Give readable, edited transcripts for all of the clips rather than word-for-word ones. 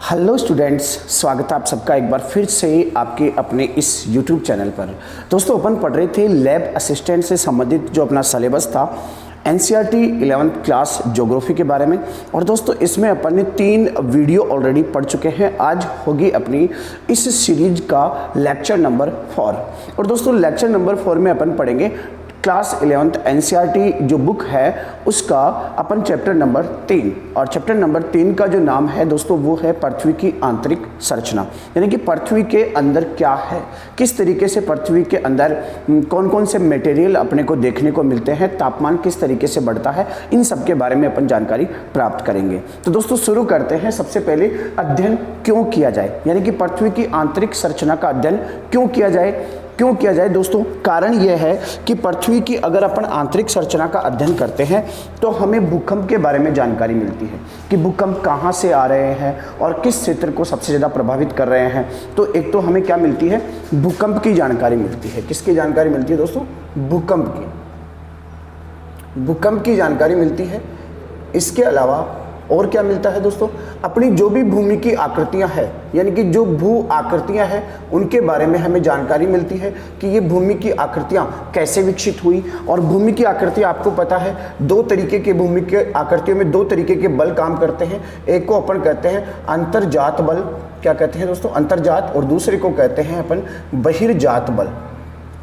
Hello students, स्वागत है आप सबका एक बार फिर से आपके अपने इस यूट्यूब चैनल पर। दोस्तों अपन पढ़ रहे थे लैब असिस्टेंट से संबंधित जो अपना सिलेबस था एनसीईआरटी 11th क्लास ज्योग्राफी के बारे में। और दोस्तों इसमें अपन ने 3 वीडियो ऑलरेडी पढ़ चुके हैं। आज होगी अपनी इस सीरीज का लेक्चर नंबर 4। और दोस्तों लेक्चर नंबर 4 में अपन पढ़ेंगे क्लास 11th एनसीईआरटी जो बुक है उसका अपन चैप्टर नंबर 3। और चैप्टर नंबर 3 का जो नाम है दोस्तों वो है पृथ्वी की आंतरिक संरचना, यानी कि पृथ्वी के अंदर क्या है, किस तरीके से पृथ्वी के अंदर कौन कौन से मटेरियल अपने को देखने को मिलते हैं, तापमान किस तरीके से बढ़ता है, इन सब के बारे में अपन जानकारी प्राप्त करेंगे। तो दोस्तों शुरू करते हैं। सबसे पहले अध्ययन क्यों किया जाए, यानी कि पृथ्वी की आंतरिक संरचना का अध्ययन क्यों किया जाए दोस्तों। कारण यह है कि पृथ्वी की अगर अपन आंतरिक संरचना का अध्ययन करते हैं तो हमें भूकंप के बारे में जानकारी मिलती है कि भूकंप कहाँ से आ रहे हैं और किस क्षेत्र को सबसे ज़्यादा प्रभावित कर रहे हैं। तो एक तो हमें क्या मिलती है, भूकंप की जानकारी मिलती है। किसकी जानकारी मिलती है दोस्तों? भूकंप की जानकारी मिलती है। इसके अलावा और क्या मिलता है दोस्तों? अपनी जो भी भूमि की आकृतियां हैं, यानी कि जो भू आकृतियां हैं उनके बारे में हमें जानकारी मिलती है कि ये भूमि की आकृतियां कैसे विकसित हुई। और भूमि की आकृतियां आपको पता है 2 तरीके के भूमि के आकृतियों में 2 तरीके के बल काम करते हैं। एक को अपन कहते हैं अंतर्जात बल, क्या कहते हैं दोस्तों? अंतर्जात। और दूसरे को कहते हैं अपन बहिर्जात बल।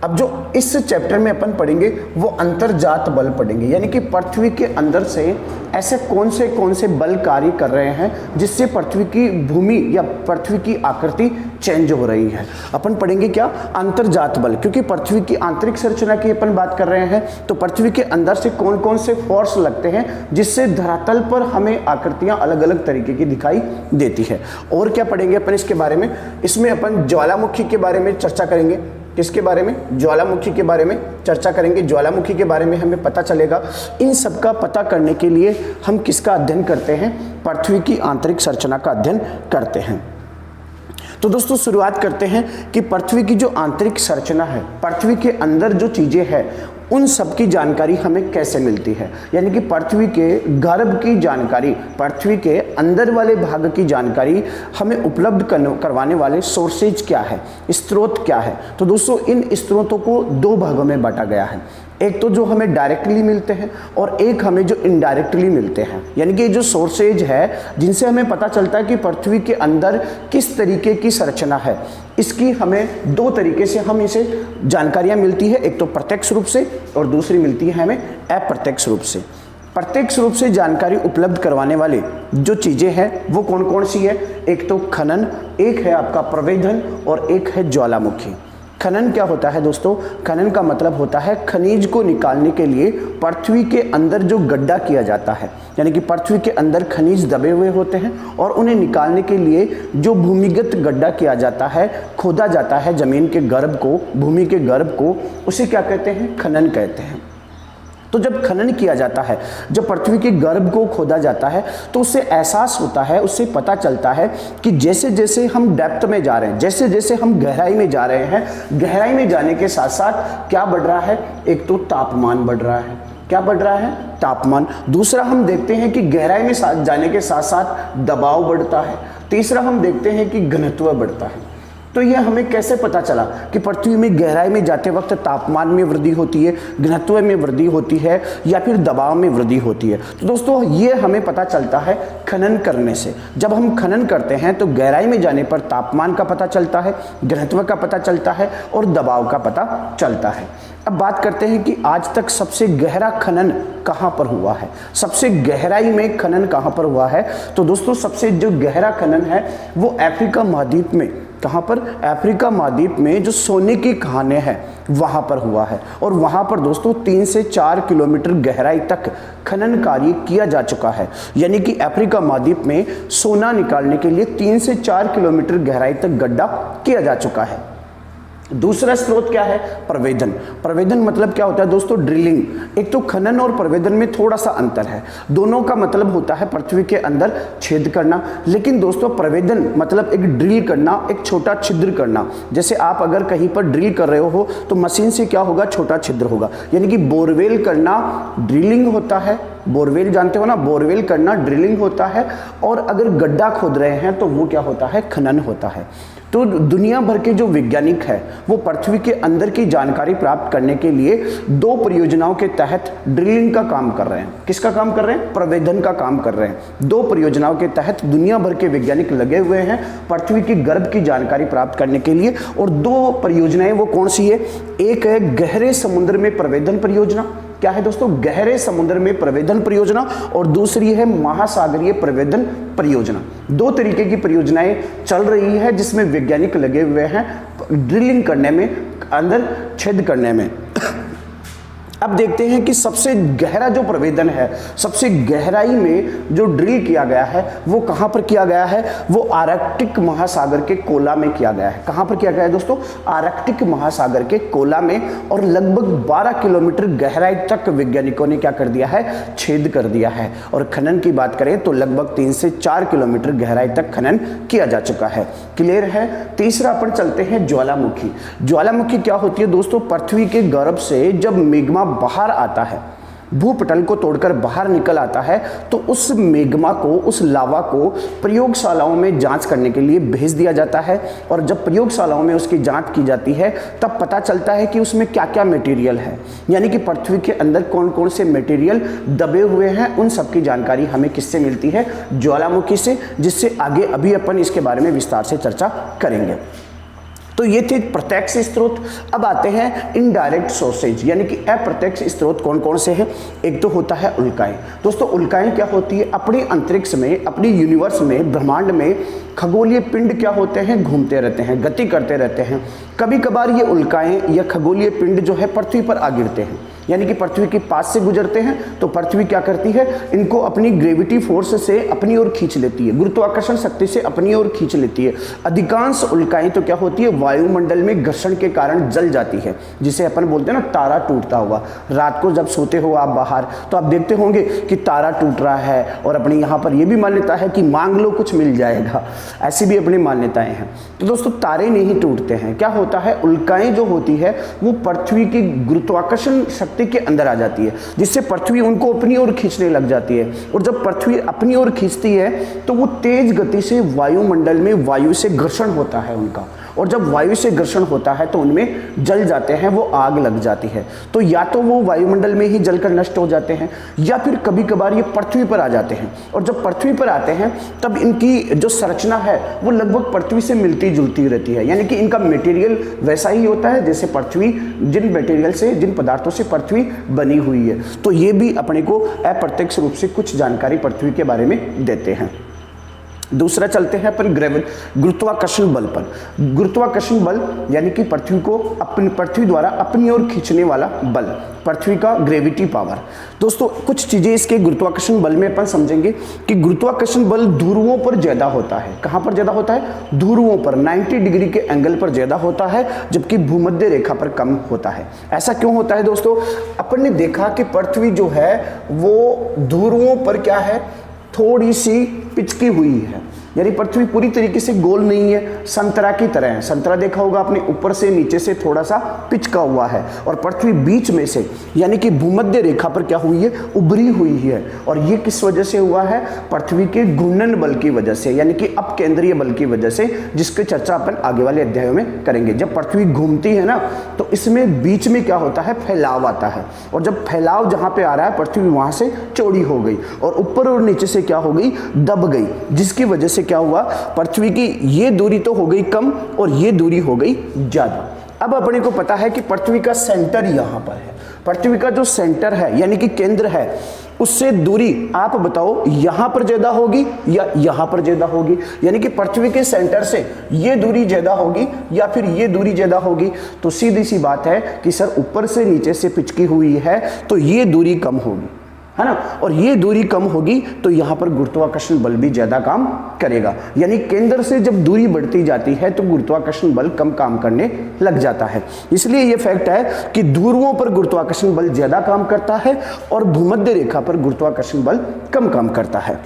अब जो इस चैप्टर में अपन पढ़ेंगे वो अंतर्जात बल पढ़ेंगे, यानी कि पृथ्वी के अंदर से ऐसे कौन से बल कार्य कर रहे हैं जिससे पृथ्वी की भूमि या पृथ्वी की आकृति चेंज हो रही है। अपन पढ़ेंगे क्या? अंतर्जात बल। क्योंकि पृथ्वी की आंतरिक संरचना की अपन बात कर रहे हैं तो पृथ्वी के अंदर से कौन से फोर्स लगते हैं जिससे धरातल पर हमें आकृतियां अलग अलग तरीके की दिखाई देती है। और क्या पढ़ेंगे अपन इसके बारे में? इसमें अपन ज्वालामुखी के बारे में चर्चा करेंगे। किसके बारे में? ज्वालामुखी के बारे में चर्चा करेंगे। ज्वालामुखी के बारे में हमें पता चलेगा। इन सब का पता करने के लिए हम किसका अध्ययन करते हैं? पृथ्वी की आंतरिक संरचना का अध्ययन करते हैं। तो दोस्तों शुरुआत करते हैं कि पृथ्वी की जो आंतरिक संरचना है, पृथ्वी के अंदर जो चीजें हैं उन सब की जानकारी हमें कैसे मिलती है, यानी कि पृथ्वी के गर्भ की जानकारी, पृथ्वी के अंदर वाले भाग की जानकारी हमें उपलब्ध करवाने वाले सोर्सेज क्या है, स्रोत क्या है। तो दोस्तों इन स्रोतों को 2 भागों में बांटा गया है। एक तो जो हमें डायरेक्टली मिलते हैं और एक हमें जो इनडायरेक्टली मिलते हैं, यानी कि जो सोर्सेज है जिनसे हमें पता चलता है कि पृथ्वी के अंदर किस तरीके की संरचना है। इसकी हमें 2 तरीके से हम इसे जानकारियां मिलती है। एक तो प्रत्यक्ष रूप से और दूसरी मिलती है हमें अप्रत्यक्ष रूप से। प्रत्यक्ष रूप से जानकारी उपलब्ध करवाने वाले जो चीज़ें हैं वो कौन कौन सी है? एक तो खनन, एक है आपका प्रवेधन और एक है ज्वालामुखी। खनन क्या होता है दोस्तों? खनन का मतलब होता है खनिज को निकालने के लिए पृथ्वी के अंदर जो गड्ढा किया जाता है, यानी कि पृथ्वी के अंदर खनिज दबे हुए होते हैं और उन्हें निकालने के लिए जो भूमिगत गड्ढा किया जाता है, खोदा जाता है जमीन के गर्भ को, भूमि के गर्भ को, उसे क्या कहते हैं? खनन कहते हैं। तो जब खनन किया जाता है, जब पृथ्वी के गर्भ को खोदा जाता है तो उससे एहसास होता है, उससे पता चलता है कि जैसे जैसे हम डेप्थ में जा रहे हैं, जैसे जैसे हम गहराई में जा रहे हैं, गहराई में जाने के साथ साथ क्या बढ़ रहा है? एक तो तापमान बढ़ रहा है। क्या बढ़ रहा है? तापमान। दूसरा हम देखते हैं कि गहराई में जाने के साथ साथ दबाव बढ़ता है। तीसरा हम देखते हैं कि घनत्व बढ़ता है। तो यह हमें कैसे पता चला कि पृथ्वी में गहराई में जाते वक्त तापमान में वृद्धि होती है, घनत्व में वृद्धि होती है या फिर दबाव में वृद्धि होती है? तो दोस्तों ये हमें पता चलता है खनन करने से। जब हम खनन करते हैं तो गहराई में जाने पर तापमान का पता चलता है, घनत्व का पता चलता है और दबाव का पता चलता है। अब बात करते हैं कि आज तक सबसे गहरा खनन कहाँ पर हुआ है, सबसे गहराई में खनन कहाँ पर हुआ है? तो दोस्तों सबसे जो गहरा खनन है वो अफ्रीका महाद्वीप में, कहाँ पर? अफ्रीका महाद्वीप में जो सोने की खानें हैं वहाँ पर हुआ है। और वहाँ पर दोस्तों 3 से 4 किलोमीटर गहराई तक खनन कार्य किया जा चुका है, यानी कि अफ्रीका महाद्वीप में सोना निकालने के लिए 3 से 4 किलोमीटर गहराई तक गड्ढा किया जा चुका है। दूसरा स्रोत क्या है? प्रवेधन। प्रवेधन मतलब क्या होता है दोस्तों? ड्रिलिंग। एक तो खनन और प्रवेधन में थोड़ा सा अंतर है, दोनों का मतलब होता है पृथ्वी के अंदर छेद करना, लेकिन दोस्तों प्रवेधन मतलब एक ड्रिल करना, एक छोटा छिद्र करना। जैसे आप अगर कहीं पर ड्रिल कर रहे हो तो मशीन से क्या होगा? छोटा छिद्र होगा, यानी कि बोरवेल करना ड्रिलिंग होता है बोरवेल जानते हो ना, बोरवेल करना ड्रिलिंग होता है, और अगर गड्ढा खोद रहे हैं तो वो क्या होता है, खनन होता है। तो दुनिया भर के जो वैज्ञानिक है वो पृथ्वी के अंदर की जानकारी प्राप्त करने के लिए 2 परियोजनाओं के तहत ड्रिलिंग का काम कर रहे हैं। किसका काम कर रहे हैं? प्रवेदन का काम कर रहे हैं। 2 परियोजनाओं के तहत दुनिया भर के वैज्ञानिक लगे हुए हैं पृथ्वी की गर्भ की जानकारी प्राप्त करने के लिए। और 2 परियोजनाएं वो कौन सी है? एक है गहरे समुद्र में प्रवेदन परियोजना। क्या है दोस्तों? गहरे समुद्र में प्रवेदन परियोजना। और दूसरी है महासागरीय प्रवेदन परियोजना। 2 तरीके की परियोजनाएं चल रही है जिसमें वैज्ञानिक लगे हुए हैं ड्रिलिंग करने में, अंदर छेद करने में। अब देखते हैं कि सबसे गहरा जो प्रवेदन है, सबसे गहराई में जो ड्रिल किया गया है वो कहां पर किया गया है? वो आर्कटिक महासागर के कोला में किया गया है। कहां पर किया गया है दोस्तों? आर्कटिक महासागर के कोला में। और लगभग 12 किलोमीटर गहराई तक वैज्ञानिकों ने क्या कर दिया है? छेद कर दिया है। और खनन की बात करें तो लगभग 3 से 4 किलोमीटर गहराई तक खनन किया जा चुका है। क्लियर है? तीसरा अपन चलते हैं ज्वालामुखी। ज्वालामुखी क्या होती है दोस्तों? पृथ्वी के गर्भ से जब मैग्मा बाहर आता है, भूपटल को तोड़कर बाहर निकल आता है, तो उस मैग्मा को, उस लावा को प्रयोगशालाओं में जांच करने के लिए भेज दिया जाता है। और जब प्रयोगशालाओं में उसकी जांच की जाती है तब पता चलता है कि उसमें क्या क्या मटेरियल है, यानी कि पृथ्वी के अंदर कौन कौन से मटेरियल दबे हुए हैं। उन सब की जानकारी हमें किससे मिलती है? ज्वालामुखी से, जिससे आगे अभी अपन इसके बारे में विस्तार से चर्चा करेंगे। तो ये थे प्रत्यक्ष स्रोत। अब आते हैं इनडायरेक्ट सोर्सेज, यानी कि अप्रत्यक्ष स्रोत कौन कौन से हैं? एक तो होता है उल्काएं। दोस्तों उल्काएं क्या होती है? अपने अंतरिक्ष में, अपनी यूनिवर्स में, ब्रह्मांड में खगोलीय पिंड क्या होते हैं? घूमते रहते हैं, गति करते रहते हैं। कभी कभार ये उल्काएं या खगोलीय पिंड जो है पृथ्वी पर आ गिरते हैं, यानी कि पृथ्वी के पास से गुजरते हैं, तो पृथ्वी क्या करती है? इनको अपनी ग्रेविटी फोर्स से अपनी ओर खींच लेती है, गुरुत्वाकर्षण शक्ति से अपनी ओर खींच लेती है। अधिकांश उल्काएं तो क्या होती है? वायुमंडल में घर्षण के कारण जल जाती है, जिसे अपन बोलते हैं ना तारा टूटता हुआ। रात को जब सोते हो आप बाहर, तो आप देखते होंगे कि तारा टूट रहा है। और अपनी यहाँ पर यह भी मान्यता है कि मांग लो कुछ मिल जाएगा, ऐसी भी अपनी मान्यताएं हैं। तो दोस्तों तारे नहीं टूटते हैं। क्या होता है? उल्काएं जो होती है वो पृथ्वी की गुरुत्वाकर्षण शक्ति के अंदर आ जाती है, जिससे पृथ्वी उनको अपनी ओर खींचने लग जाती है। और जब पृथ्वी अपनी ओर खींचती है तो वो तेज गति से वायुमंडल में वायु से घर्षण होता है उनका। और जब वायु से घर्षण होता है तो उनमें जल जाते हैं, वो आग लग जाती है। तो या तो वो वायुमंडल में ही जलकर नष्ट हो जाते हैं, या फिर कभी कभार ये पृथ्वी पर आ जाते हैं। और जब पृथ्वी पर आते हैं तब इनकी जो संरचना है वो लगभग पृथ्वी से मिलती जुलती रहती है, यानी कि इनका मटेरियल वैसा ही होता है जैसे पृथ्वी, जिन मटेरियल से, जिन पदार्थों से पृथ्वी बनी हुई है। तो ये भी अपने को अप्रत्यक्ष रूप से कुछ जानकारी पृथ्वी के बारे में देते हैं। दूसरा चलते हैं अपन गुरुत्वाकर्षण बल पर। गुरुत्वाकर्षण बल यानी कि पृथ्वी को पृथ्वी द्वारा अपनी ओर खींचने वाला बल, पृथ्वी का ग्रेविटी पावर। दोस्तों कुछ चीजें इसके गुरुत्वाकर्षण बल में अपन समझेंगे कि गुरुत्वाकर्षण बल ध्रुवों पर ज्यादा होता है। कहां पर ज्यादा होता है? ध्रुवों पर, 90 डिग्री के एंगल पर ज्यादा होता है, जबकि भूमध्य रेखा पर कम होता है। ऐसा क्यों होता है दोस्तों? अपन ने देखा कि पृथ्वी जो है वो ध्रुवों पर क्या है? थोड़ी सी पिचकी हुई है, यानी पृथ्वी पूरी तरीके से गोल नहीं है, संतरा की तरह है। संतरा देखा होगा आपने, ऊपर से नीचे से थोड़ा सा पिचका हुआ है। और पृथ्वी बीच में से, यानी कि भूमध्य रेखा पर क्या हुई है? उभरी हुई है। और ये किस वजह से हुआ है? पृथ्वी के घूर्णन बल की वजह से, यानी कि अपकेंद्रीय बल की वजह से, जिसकी चर्चा अपन आगे वाले अध्यायों में करेंगे। जब पृथ्वी घूमती है ना तो इसमें बीच में क्या होता है? फैलाव आता है। और जब फैलाव जहां पे आ रहा है, पृथ्वी वहां से चौड़ी हो गई और ऊपर और नीचे से क्या हो गई? दब गई, जिसकी वजह से क्या हुआ? पृथ्वी की ये दूरी तो हो गई कम और ये दूरी हो गई ज्यादा। अब अपने को पता है कि पृथ्वी का सेंटर यहां पर है। पृथ्वी का जो सेंटर है यानी कि केंद्र है, उससे दूरी आप बताओ यहां पर ज्यादा होगी या यहां पर ज्यादा होगी? यानी कि पृथ्वी के सेंटर से ये दूरी ज्यादा होगी या फिर ये दूरी ज्यादा होगी? तो सीधी सी बात है कि सर ऊपर से नीचे से पिचकी हुई है तो ये दूरी कम होगी, है ना। और ये दूरी कम होगी तो यहां पर गुरुत्वाकर्षण बल भी ज्यादा काम करेगा। यानी केंद्र से जब दूरी बढ़ती जाती है तो गुरुत्वाकर्षण बल कम काम करने लग जाता है। इसलिए यह फैक्ट है कि ध्रुवों पर गुरुत्वाकर्षण बल ज्यादा काम करता है और भूमध्य रेखा पर गुरुत्वाकर्षण बल कम काम करता है।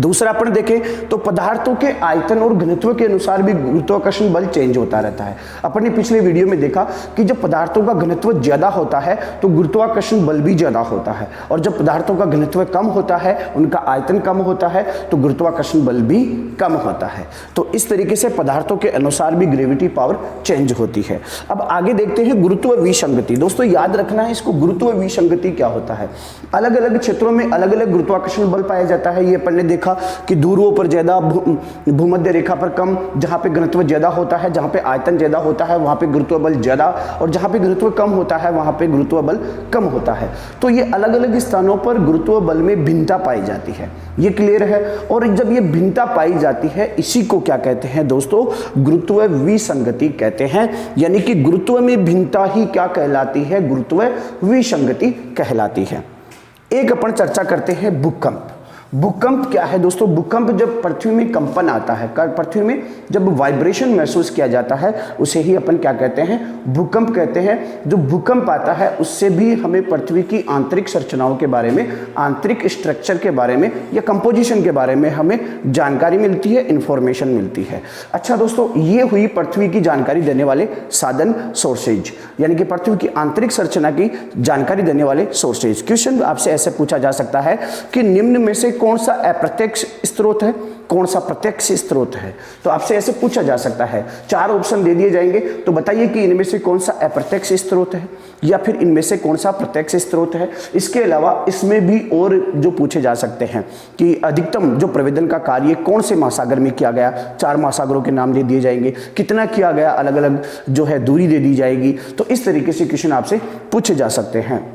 दूसरा अपन देखें तो पदार्थों के आयतन और घनत्व के अनुसार भी गुरुत्वाकर्षण बल चेंज होता रहता है। अपन ने पिछले वीडियो में देखा कि जब पदार्थों का घनत्व ज्यादा होता है तो गुरुत्वाकर्षण बल भी ज्यादा होता है, और जब पदार्थों का घनत्व कम होता है, उनका आयतन कम होता है, तो गुरुत्वाकर्षण बल भी कम होता है। तो इस तरीके से पदार्थों के अनुसार भी ग्रेविटी पावर चेंज होती है। अब आगे देखते हैं गुरुत्व विसंगति। दोस्तों याद रखना है इसको, गुरुत्व विसंगति क्या होता है। अलग अलग क्षेत्रों में अलग अलग गुरुत्वाकर्षण बल पाया जाता है। ये अपन ने देखा कि ध्रुवों पर ज्यादा, भूमध्य रेखा पर कम, जहां पे घनत्व ज्यादा होता है, जहां पे आयतन ज्यादा होता है वहां पे गुरुत्व बल ज्यादा, और जहां पे घनत्व कम होता है वहां पे गुरुत्व बल कम होता है। तो ये अलग अलग स्थानों पर गुरुत्व बल में भिन्नता पाई जाती है, ये क्लियर है। और जब ये भिन्नता पाई जाती है इसी को क्या कहते हैं दोस्तों, गुरुत्व विसंगति कहते हैं। यानी कि गुरुत्व में भिन्नता ही क्या कहलाती है, गुरुत्व विसंगति कहलाती है। एक अपन चर्चा करते हैं भूकंप। भूकंप क्या है दोस्तों, भूकंप जब पृथ्वी में कंपन आता है, पृथ्वी में जब वाइब्रेशन महसूस किया जाता है उसे ही अपन क्या कहते हैं, भूकंप कहते हैं। जो भूकंप आता है उससे भी हमें पृथ्वी की आंतरिक संरचनाओं के बारे में, आंतरिक स्ट्रक्चर के बारे में या कंपोजिशन के बारे में हमें जानकारी मिलती है, इंफॉर्मेशन मिलती है। अच्छा दोस्तों, ये हुई पृथ्वी की जानकारी देने वाले साधन, सोर्सेज, यानी कि पृथ्वी की आंतरिक संरचना की जानकारी देने वाले सोर्सेज। क्वेश्चन आपसे ऐसे पूछा जा सकता है कि निम्न में से कौन सा अप्रत्यक्ष स्रोत है, कौन सा प्रत्यक्ष स्रोत है। तो आपसे ऐसे पूछा जा सकता है, 4 ऑप्शन दे दिए जाएंगे, तो बताइए कि इनमें से कौन सा अप्रत्यक्ष स्रोत है या फिर इनमें से कौन सा प्रत्यक्ष स्रोत है। इसके अलावा इसमें भी और जो पूछे जा सकते हैं कि अधिकतम जो प्रवेदन का कार्य कौन से महासागर में किया गया, 4 महासागरों के नाम दे दिए जाएंगे, कितना किया गया, अलग अलग जो है दूरी दे दी जाएगी। तो इस तरीके से क्वेश्चन आपसे पूछे जा सकते हैं।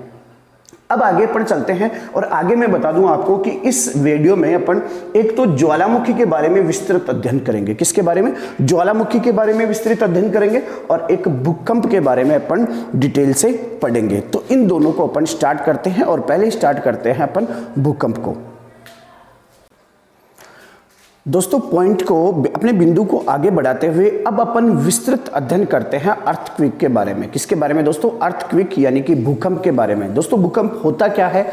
अब आगे अपन चलते हैं और आगे मैं बता दूं आपको कि इस वीडियो में अपन एक तो ज्वालामुखी के बारे में विस्तृत अध्ययन करेंगे। किसके बारे में, ज्वालामुखी के बारे में विस्तृत अध्ययन करेंगे, और एक भूकंप के बारे में अपन डिटेल से पढ़ेंगे। तो इन दोनों को अपन स्टार्ट करते हैं और पहले स्टार्ट करते हैं अपन भूकंप को। दोस्तों पॉइंट को, अपने बिंदु को आगे बढ़ाते हुए अब अपन विस्तृत अध्ययन करते हैं अर्थक्वेक के बारे में। किसके बारे में दोस्तों, अर्थक्वेक यानी कि भूकंप के बारे में। दोस्तों भूकंप होता क्या है,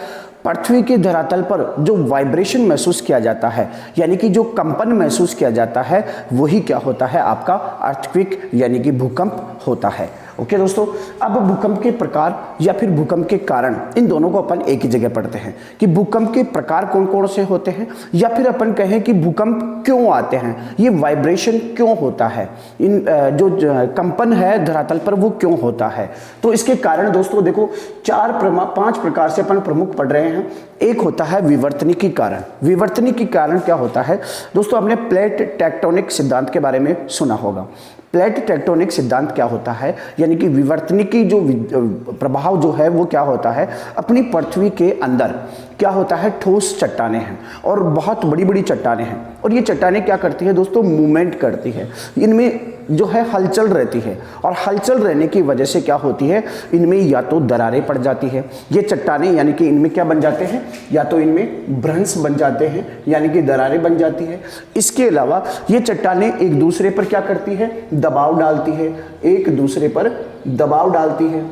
पृथ्वी के धरातल पर जो वाइब्रेशन महसूस किया जाता है, यानी कि जो कंपन महसूस किया जाता है, वही क्या होता है, आपका अर्थक्वेक यानी कि भूकंप होता है। ओके दोस्तों, अब भूकंप के प्रकार या फिर भूकंप के कारण, इन दोनों को अपन एक ही जगह पढ़ते हैं कि भूकंप के प्रकार कौन कौन से होते हैं, या फिर अपन कहें कि भूकंप क्यों आते हैं, ये वाइब्रेशन क्यों होता है, इन जो कंपन है धरातल पर वो क्यों होता है। तो इसके कारण दोस्तों देखो 5 प्रकार से अपन प्रमुख पढ़ रहे हैं। एक होता है विवर्तनिकी कारण। विवर्तनिकी कारण क्या होता है दोस्तों, आपने प्लेट टेक्टोनिक सिद्धांत के बारे में सुना होगा। प्लेट टेक्टोनिक सिद्धांत क्या होता है, यानी कि विवर्तनिकी जो प्रभाव जो है वो क्या होता है, अपनी पृथ्वी के अंदर क्या होता है, ठोस चट्टानें हैं और बहुत बड़ी बड़ी चट्टानें हैं, और ये चट्टानें क्या करती है दोस्तों, मूवमेंट करती है, इनमें जो है हलचल रहती है, और हलचल रहने की वजह से क्या होती है, इनमें या तो दरारें पड़ जाती है, ये चट्टानें यानी कि इनमें क्या बन जाते हैं, या तो इनमें भ्रंश बन जाते हैं यानी कि दरारें बन जाती है। इसके अलावा ये चट्टानें एक दूसरे पर क्या करती है, दबाव डालती है, एक दूसरे पर दबाव डालती है,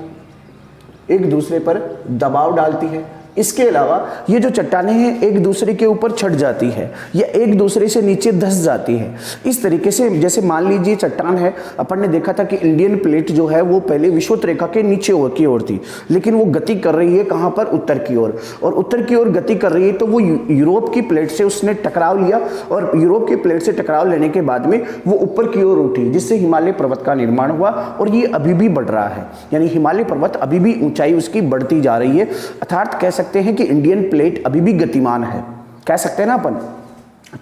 एक दूसरे पर दबाव डालती है। इसके अलावा ये जो चट्टानें हैं एक दूसरे के ऊपर छट जाती है या एक दूसरे से नीचे धंस जाती है। इस तरीके से जैसे मान लीजिए चट्टान है, अपन ने देखा था कि इंडियन प्लेट जो है वो पहले विषुवत रेखा के नीचे की ओर थी, लेकिन वो गति कर रही है कहाँ पर, उत्तर की ओर, और उत्तर की ओर गति कर रही है तो वो यूरोप की प्लेट से उसने टकराव लिया, और यूरोप की प्लेट से टकराव लेने के बाद में वो ऊपर की ओर उठी, जिससे हिमालय पर्वत का निर्माण हुआ, और ये अभी भी बढ़ रहा है, यानी हिमालय पर्वत अभी भी ऊंचाई उसकी बढ़ती जा रही है। अर्थात कह सकते हैं कि इंडियन प्लेट अभी भी गतिमान है, कह सकते हैं ना अपन।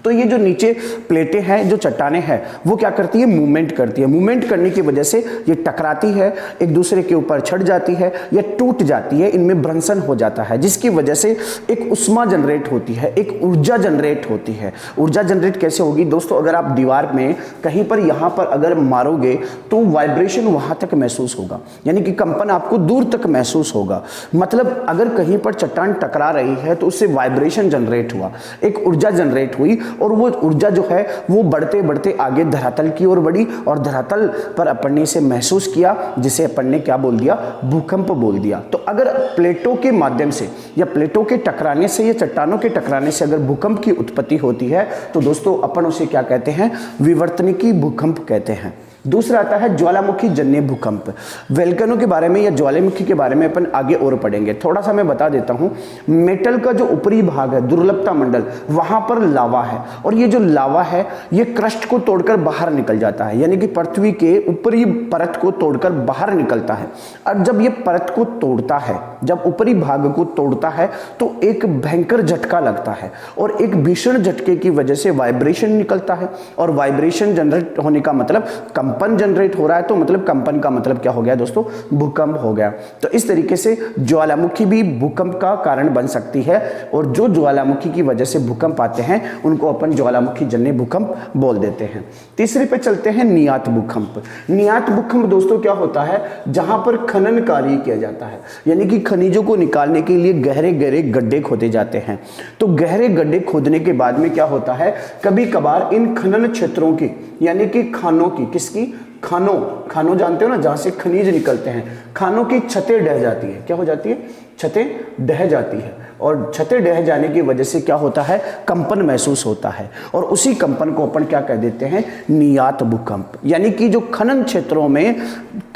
तो ये जो नीचे प्लेटें हैं, जो चट्टानें हैं, वो क्या करती है, मूवमेंट करती है। मूवमेंट करने की वजह से ये टकराती है, एक दूसरे के ऊपर छट जाती है या टूट जाती है, इनमें भ्रंशन हो जाता है, जिसकी वजह से एक उष्मा जनरेट होती है, एक ऊर्जा जनरेट होती है। ऊर्जा जनरेट कैसे होगी दोस्तों, अगर आप दीवार में कहीं पर यहाँ पर अगर मारोगे तो वाइब्रेशन वहाँ तक महसूस होगा, यानी कि कंपन आपको दूर तक महसूस होगा। मतलब अगर कहीं पर चट्टान टकरा रही है तो उससे वाइब्रेशन जनरेट हुआ, एक ऊर्जा जनरेट हुई, और वो ऊर्जा जो है वो बढ़ते बढ़ते आगे धरातल की ओर बढ़ी और धरातल पर अपन ने इसे महसूस किया, जिसे अपन ने क्या बोल दिया, भूकंप बोल दिया। तो अगर प्लेटों के माध्यम से या प्लेटों के टकराने से या चट्टानों के टकराने से अगर भूकंप की उत्पत्ति होती है तो दोस्तों अपन उसे क्या कहते हैं, विवर्तनिकी भूकंप कहते हैं। दूसरा आता है ज्वालामुखी जन्य भूकंप। वोल्केनो के बारे में या ज्वालामुखी के बारे में अपन आगे और पढ़ेंगे। थोड़ा सा मैं बता देता हूं, मेटल का जो ऊपरी भाग है, दुर्लभता मंडल, वहां पर लावा है और ये जो लावा है ये क्रस्ट को तोड़कर बाहर निकल जाता है, यानी कि पृथ्वी के ऊपरी परत को तोड़कर बाहर निकलता है। और जब ये परत को तोड़ता है, जब ऊपरी भाग को तोड़ता है तो एक भयंकर झटका लगता है और एक भीषण झटके की वजह से वाइब्रेशन निकलता है और वाइब्रेशन जनरेट होने का मतलब कंपन जनरेट हो रहा है, तो मतलब कंपन का मतलब क्या हो गया दोस्तों, भूकंप हो गया। तो इस तरीके से ज्वालामुखी भी भूकंप का कारण बन सकती है और जो ज्वालामुखी की वजह से भूकंप आते हैं उनको अपन ज्वालामुखी जन्य भूकंप बोल देते हैं। तीसरे पे चलते हैं नियात भूकंप। नियात भूकंप दोस्तों क्या होता है, जहां पर खनन कार्य किया जाता है, यानी कि खनिजों को निकालने के लिए गहरे गहरे गड्ढे खोदे जाते हैं। तो गहरे गड्ढे खोदने के बाद में क्या होता है, कभी कभार इन खनन क्षेत्रों की, यानी कि खानों की, किसकी, खानों जानते हो ना, जहां से खनिज निकलते हैं, खानों की छतें ढह जाती है। क्या हो जाती है, छतें ढह जाती है और छतें ढह जाने की वजह से क्या होता है, कंपन महसूस होता है और उसी कंपन को अपन क्या कह देते हैं, नियात भूकंप। यानी कि जो खनन क्षेत्रों में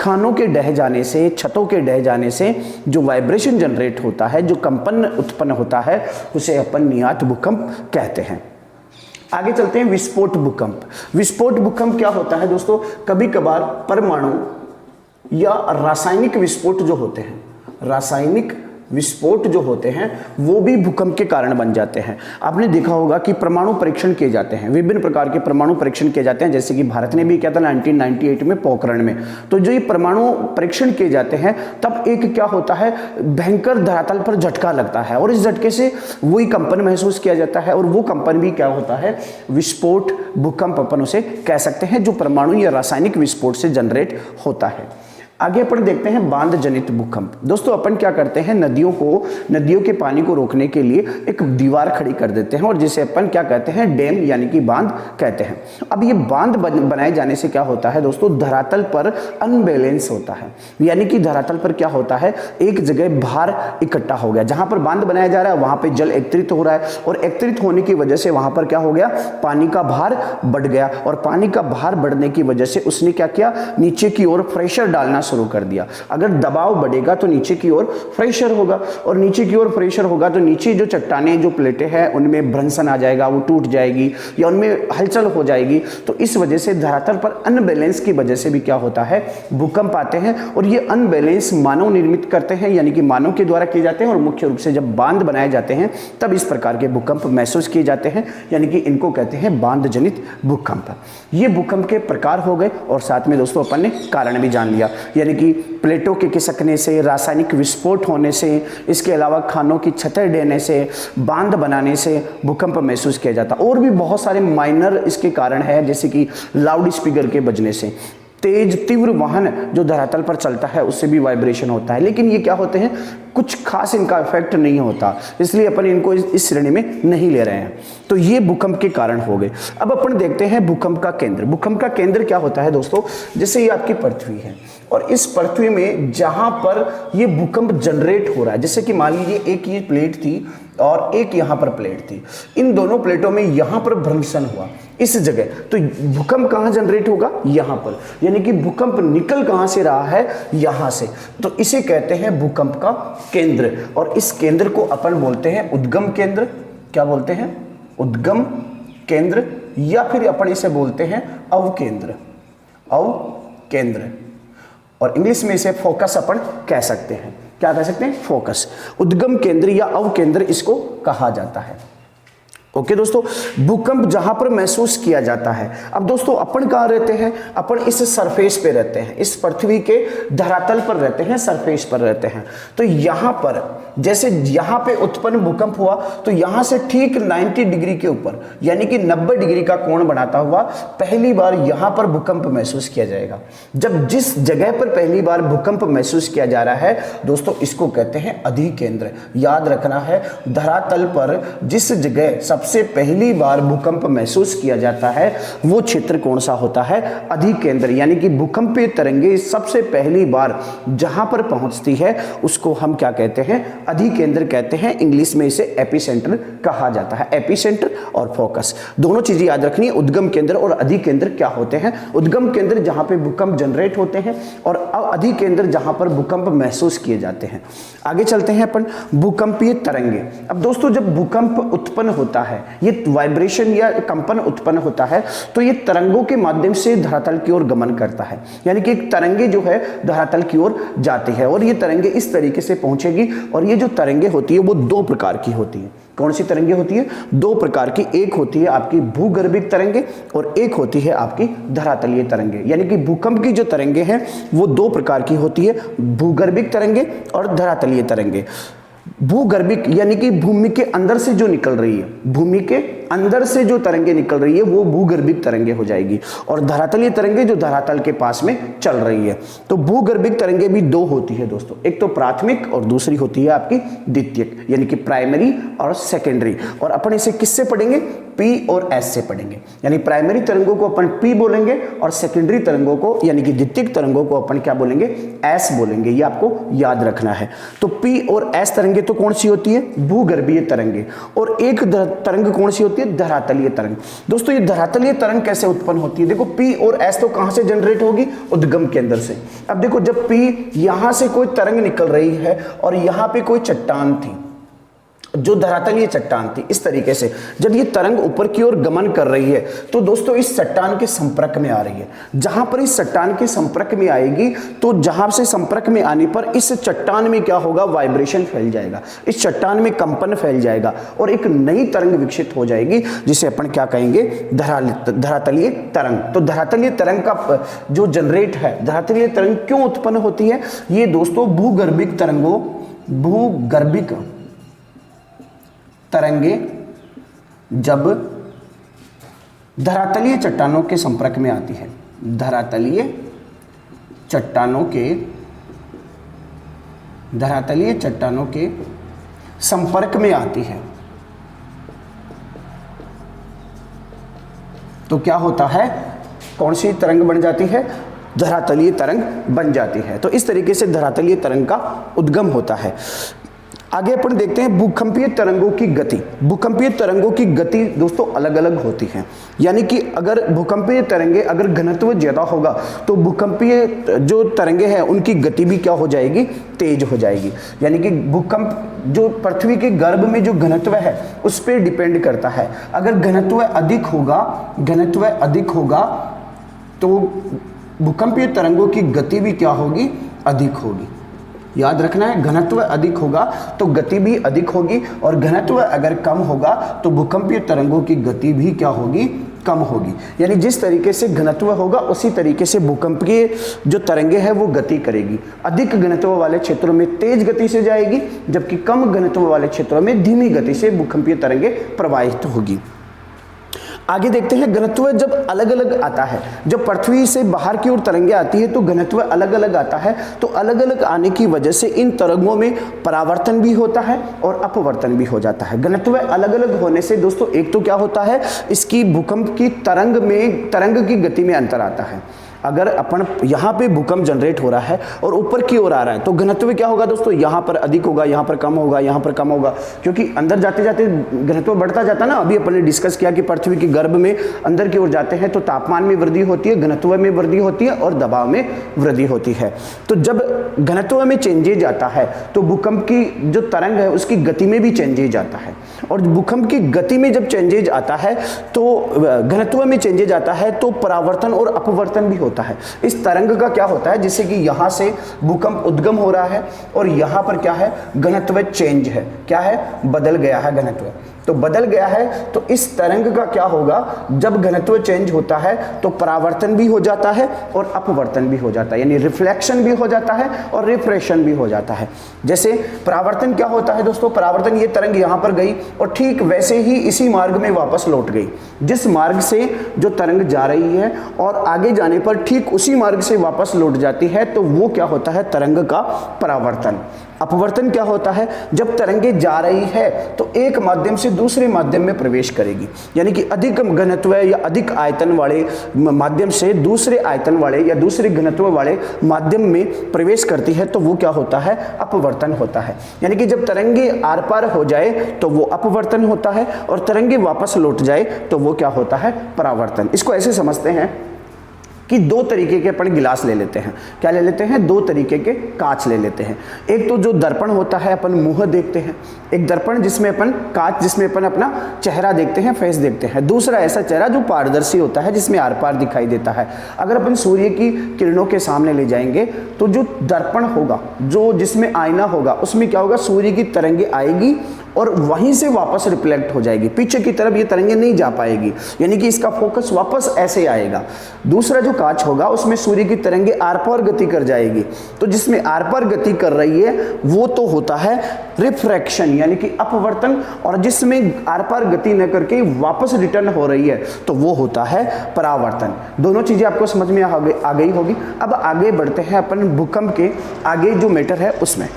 खानों के ढह जाने से, छतों के ढह जाने से जो वाइब्रेशन जनरेट होता है, जो कंपन उत्पन्न होता है, उसे अपन नियात भूकंप कहते हैं। आगे चलते हैं विस्फोट भूकंप। विस्फोट भूकंप क्या होता है दोस्तों, कभी कभार परमाणु या रासायनिक विस्फोट जो होते हैं, रासायनिक विस्फोट जो होते हैं वो भी भूकंप के कारण बन जाते हैं। आपने देखा होगा कि परमाणु परीक्षण किए जाते हैं, विभिन्न प्रकार के परमाणु परीक्षण किए जाते हैं, जैसे कि भारत ने भी किया था 1998 में पोखरण में। तो जो ये परमाणु परीक्षण किए जाते हैं तब एक क्या होता है, भयंकर धरातल पर झटका लगता है और इस झटके से वही कंपन महसूस किया जाता है और वो कंपन भी क्या होता है, विस्फोट भूकंप अपन उसे कह सकते हैं, जो परमाणु या रासायनिक विस्फोट से जनरेट होता है। आगे अपन देखते हैं बांध जनित भूकंप। दोस्तों अपन क्या करते हैं, नदियों के पानी को रोकने के लिए एक दीवार खड़ी कर देते हैं और जिसे अपन क्या कहते हैं, डैम यानी कि बांध कहते हैं। अब ये बांध बनाए जाने से क्या होता है दोस्तों, धरातल पर अनबैलेंस होता है, यानी कि धरातल पर क्या होता है, एक जगह भार इकट्ठा हो गया। जहां पर बांध बनाया जा रहा है वहां पर जल एकत्रित हो रहा है और एकत्रित होने की वजह से वहां पर क्या हो गया, पानी का भार बढ़ गया और पानी का भार बढ़ने की वजह से उसने क्या किया, नीचे की ओर प्रेशर डालना शुरू कर दिया। अगर दबाव बढ़ेगा तो नीचे की ओर प्रेशर होगा और नीचे की ओर प्रेशर होगा तो नीचे जो चट्टानें, जो प्लेटें हैं उनमें भ्रंशन आ जाएगा, वो टूट जाएगी या उनमें हलचल हो जाएगी। तो इस वजह से धरातल पर अनबैलेंस की वजह से भी क्या होता है, भूकंप आते हैं और ये अनबैलेंस मानव निर्मित करते हैं, यानी कि मानव के द्वारा किए जाते हैं और मुख्य रूप से जब बांध बनाए जाते हैं तब इस प्रकार के भूकंप महसूस किए जाते हैं, यानी कि इनको कहते हैं बांध जनित भूकंप। ये भूकंप के प्रकार हो गए और साथ में दोस्तों अपन ने कारण भी जान लिया, यानी कि प्लेटों के खिसकने से, रासायनिक विस्फोट होने से, इसके अलावा खानों की छतें ढहने से, बांध बनाने से भूकंप महसूस किया जाता। और भी बहुत सारे माइनर इसके कारण है, जैसे कि लाउड स्पीकर के बजने से, तेज तीव्र वाहन जो धरातल पर चलता है उससे भी वाइब्रेशन होता है, लेकिन ये क्या होते हैं, कुछ खास इनका इफेक्ट नहीं होता, इसलिए अपन इनको इस श्रेणी में नहीं ले रहे हैं। तो ये भूकंप के कारण हो गए। अब अपन देखते हैं भूकंप का केंद्र। भूकंप का केंद्र क्या होता है दोस्तों, जैसे ये आपकी पृथ्वी है और इस पृथ्वी में जहां पर ये भूकंप जनरेट हो रहा है, जैसे कि मान लीजिए एक ये प्लेट थी और एक यहां पर प्लेट थी, इन दोनों प्लेटों में यहां पर भ्रंशन हुआ इस जगह, तो भूकंप कहां जनरेट होगा, यहां पर, यानी कि भूकंप निकल कहां से रहा है, यहां से। तो इसे कहते हैं भूकंप का केंद्र और इस केंद्र को अपन बोलते हैं उद्गम केंद्र। क्या बोलते हैं, उद्गम केंद्र, या फिर अपन इसे बोलते हैं अवकेंद्र, अवकेंद्र, और इंग्लिश में इसे फोकस अपन कह सकते हैं। क्या कह सकते हैं, फोकस। उद्गम केंद्र या अवकेंद्र इसको कहा जाता है। ओके दोस्तों, भूकंप जहां पर महसूस किया जाता है। अब दोस्तों अपन कहां रहते हैं, अपन इस सरफेस पे रहते हैं, इस पृथ्वी के धरातल पर रहते हैं, सरफेस पर रहते हैं। तो यहां पर जैसे यहां पे उत्पन्न भूकंप हुआ तो यहां से ठीक 90 डिग्री के ऊपर, यानी कि 90 डिग्री का कोण बनाता हुआ पहली बार यहां पर भूकंप महसूस किया जाएगा। जब जिस जगह पर पहली बार भूकंप महसूस किया जा रहा है दोस्तों, इसको कहते हैं अधिकेंद्र। याद रखना है, धरातल पर जिस जगह सबसे पहली बार भूकंप महसूस किया जाता है वो क्षेत्र कौन सा होता है? अधिकेंद्र। यानी कि भूकंपीय तरंगे सबसे पहली बार जहां पर पहुंचती है उसको हम क्या कहते हैं? अधिकेंद्र कहते हैं। इंग्लिश में इसे एपिसेंटर कहा जाता है। एपिसेंटर और फोकस दोनों चीजें याद रखनी है। उद्गम केंद्र और अधिकेंद्र क्या होते हैं? उद्गम केंद्र जहां पे भूकंप जनरेट होते हैं और अधिकेंद्र जहां पर भूकंप महसूस किए जाते हैं। आगे चलते हैं अपन भूकंपीय तरंगे। अब दोस्तों जब भूकंप उत्पन्न होता है, ये वाइब्रेशन या कंपन उत्पन्न होता है, तो ये तरंगों के माध्यम से धरातल की ओर गमन करता है। यानी कि एक तरंगे जो है धरातल की ओर जाती है और ये तरंगे इस तरीके से पहुंचेगी। और ये जो तरंगे होती है वो दो प्रकार की होती है। कौन सी तरंगे होती है? दो प्रकार की। एक होती है आपकी भूगर्भिक तरंगे और एक होती है आपकी धरातलीय तरंगे। यानी कि भूकंप की जो तरंगे हैं वो दो प्रकार की होती है, भूगर्भिक तरंगे और धरातलीय तरंगे। भूगर्भिक यानी कि भूमि के अंदर से जो निकल रही है, भूमि के अंदर से जो तरंगे निकल रही है वो भूगर्भिक तरंगे हो जाएगी। और धरातलीय तरंगे जो धरातल के पास में चल रही है। तो भूगर्भिक तरंगे भी दो होती है दोस्तों, एक तो प्राथमिक और दूसरी होती है आपकी द्वितीयक, यानी कि प्राइमरी और सेकेंडरी। और अपन इसे किससे पढ़ेंगे? पी और एस से पढ़ेंगे। यानी प्राइमरी तरंगों को अपन पी बोलेंगे और सेकेंडरी तरंगों को यानी कि द्वितीयक तरंगों को अपन क्या बोलेंगे? एस बोलेंगे। ये आपको याद रखना है। तो पी और एस तरंगे तो कौन सी होती है? भूगर्भीय तरंगे। और एक तरंग कौन सी होती है? धरातलीय तरंग। दोस्तों ये धरातलीय तरंग कैसे उत्पन्न होती है? देखो पी और एस तो कहां से जनरेट होगी? उद्गम केंद्र से। अब देखो जब पी यहां से कोई तरंग निकल रही है और यहां पे कोई चट्टान थी जो धरातलीय चट्टान थी, इस तरीके से जब ये तरंग ऊपर की ओर गमन कर रही है तो दोस्तों इस चट्टान के संपर्क में आ रही है। जहां पर इस चट्टान के संपर्क में आएगी तो जहां से संपर्क में आने पर इस चट्टान में क्या होगा? वाइब्रेशन फैल जाएगा, इस चट्टान में कंपन फैल जाएगा और एक नई तरंग विकसित हो जाएगी जिसे अपन क्या कहेंगे? धरातलीय तरंग। तो धरातलीय तरंग का जो जनरेट है, धरातलीय तरंग क्यों उत्पन्न होती है? ये दोस्तों भूगर्भिक तरंगों, भूगर्भिक तरंगे जब धरातलीय चट्टानों के संपर्क में आती है, धरातलीय चट्टानों के संपर्क में आती है तो क्या होता है? कौन सी तरंग बन जाती है? धरातलीय तरंग बन जाती है। तो इस तरीके से धरातलीय तरंग का उद्गम होता है। आगे अपन देखते हैं भूकंपीय तरंगों की गति। भूकंपीय तरंगों की गति दोस्तों अलग अलग होती है। यानी कि अगर भूकंपीय तरंगे अगर घनत्व ज्यादा होगा तो भूकंपीय जो तरंगे हैं उनकी गति भी क्या हो जाएगी? तेज हो जाएगी। यानी कि भूकंप जो पृथ्वी के गर्भ में जो घनत्व है उस पर डिपेंड करता है। अगर घनत्व अधिक होगा तो भूकंपीय तरंगों की गति भी क्या होगी? अधिक होगी। याद रखना है, घनत्व अधिक होगा तो गति भी अधिक होगी और घनत्व अगर कम होगा तो भूकंपीय तरंगों की गति भी क्या होगी? कम होगी। यानी जिस तरीके से घनत्व होगा उसी तरीके से भूकंपीय जो तरंगे हैं वो गति करेगी। अधिक घनत्व वाले क्षेत्रों में तेज गति से जाएगी जबकि कम घनत्व वाले क्षेत्रों में धीमी गति से भूकंपीय तरंगे प्रवाहित होगी। आगे देखते हैं घनत्व जब अलग अलग आता है, जब पृथ्वी से बाहर की ओर तरंगे आती है तो घनत्व अलग अलग आता है। तो अलग अलग आने की वजह से इन तरंगों में परावर्तन भी होता है और अपवर्तन भी हो जाता है। घनत्व अलग अलग होने से दोस्तों एक तो क्या होता है? इसकी भूकंप की तरंग की गति में अंतर आता है। अगर अपन यहाँ पे भूकंप जनरेट हो रहा है और ऊपर की ओर आ रहा है तो घनत्व क्या होगा दोस्तों? यहाँ पर अधिक होगा, यहाँ पर कम होगा, यहाँ पर कम होगा, क्योंकि अंदर जाते जाते घनत्व बढ़ता जाता ना। अभी अपन ने डिस्कस किया कि पृथ्वी के गर्भ में अंदर की ओर जाते हैं तो तापमान में वृद्धि होती है, घनत्व में वृद्धि होती है और दबाव में वृद्धि होती है। तो जब घनत्व में चेंजेज आता है तो भूकंप की जो तरंग है उसकी गति में भी चेंजेज आता है। और भूकंप की गति में जब चेंजेज आता है तो घनत्व में चेंजेज आता है तो परावर्तन और अपवर्तन भी होता है। इस तरंग का क्या होता है? जैसे कि यहां से भूकंप उद्गम हो रहा है और यहां पर क्या है? घनत्व चेंज है। क्या है? बदल गया है घनत्व। तो बदल गया है तो इस तरंग का क्या होगा? जब घनत्व चेंज होता है तो परावर्तन भी हो जाता है और अपवर्तन भी हो जाता है, यानी रिफ्लेक्शन भी हो जाता है और रिफ्रेक्शन भी हो जाता है। जैसे परावर्तन क्या होता है दोस्तों? परावर्तन, ये तरंग यहां पर गई और ठीक वैसे ही इसी मार्ग में वापस लौट गई। जिस मार्ग से जो तरंग जा रही है और आगे जाने पर ठीक उसी मार्ग से वापस लौट जाती है तो वो क्या होता है? तरंग का परावर्तन। अपवर्तन क्या होता है? जब तरंगे जा रही है तो एक माध्यम से दूसरे माध्यम में प्रवेश करेगी, यानी कि अधिक घनत्व या अधिक आयतन वाले माध्यम से दूसरे आयतन वाले या दूसरे घनत्व वाले माध्यम में प्रवेश करती है तो वो क्या होता है? अपवर्तन होता है। यानी कि जब तरंगे आर पार हो जाए तो वो अपवर्तन होता है और तरंगे वापस लौट जाए तो वो क्या होता है? परावर्तन। इसको ऐसे समझते हैं कि दो तरीके के अपन गिलास ले लेते हैं। क्या ले लेते हैं? दो तरीके के कांच ले लेते हैं। एक तो जो दर्पण होता है, अपन मुंह देखते हैं, एक दर्पण जिसमें अपन कांच, जिसमें अपन अपना चेहरा देखते हैं, फेस देखते हैं। दूसरा ऐसा चेहरा जो पारदर्शी होता है, जिसमें आर पार दिखाई देता है। अगर अपन सूर्य की किरणों के सामने ले जाएंगे तो जो दर्पण होगा, जो जिसमें आईना होगा, उसमें क्या होगा? सूर्य की तरंगे आएगी और वहीं से वापस रिफ्लेक्ट हो जाएगी, पीछे की तरफ ये तरंगे नहीं जा पाएगी, यानी कि इसका फोकस वापस ऐसे आएगा। दूसरा जो कांच होगा उसमें सूर्य की तरंगे आर पार गति कर जाएगी, तो जिसमें आर पार गति कर रही है वो तो होता है रिफ्रैक्शन, यानी कि अपवर्तन, और जिसमें आर पार गति न करके वापस रिटर्न हो रही है तो वो होता है परावर्तन। दोनों चीजें आपको समझ में आ गई होगी। अब आगे बढ़ते हैं अपन भूकंप के आगे जो मैटर है उसमें।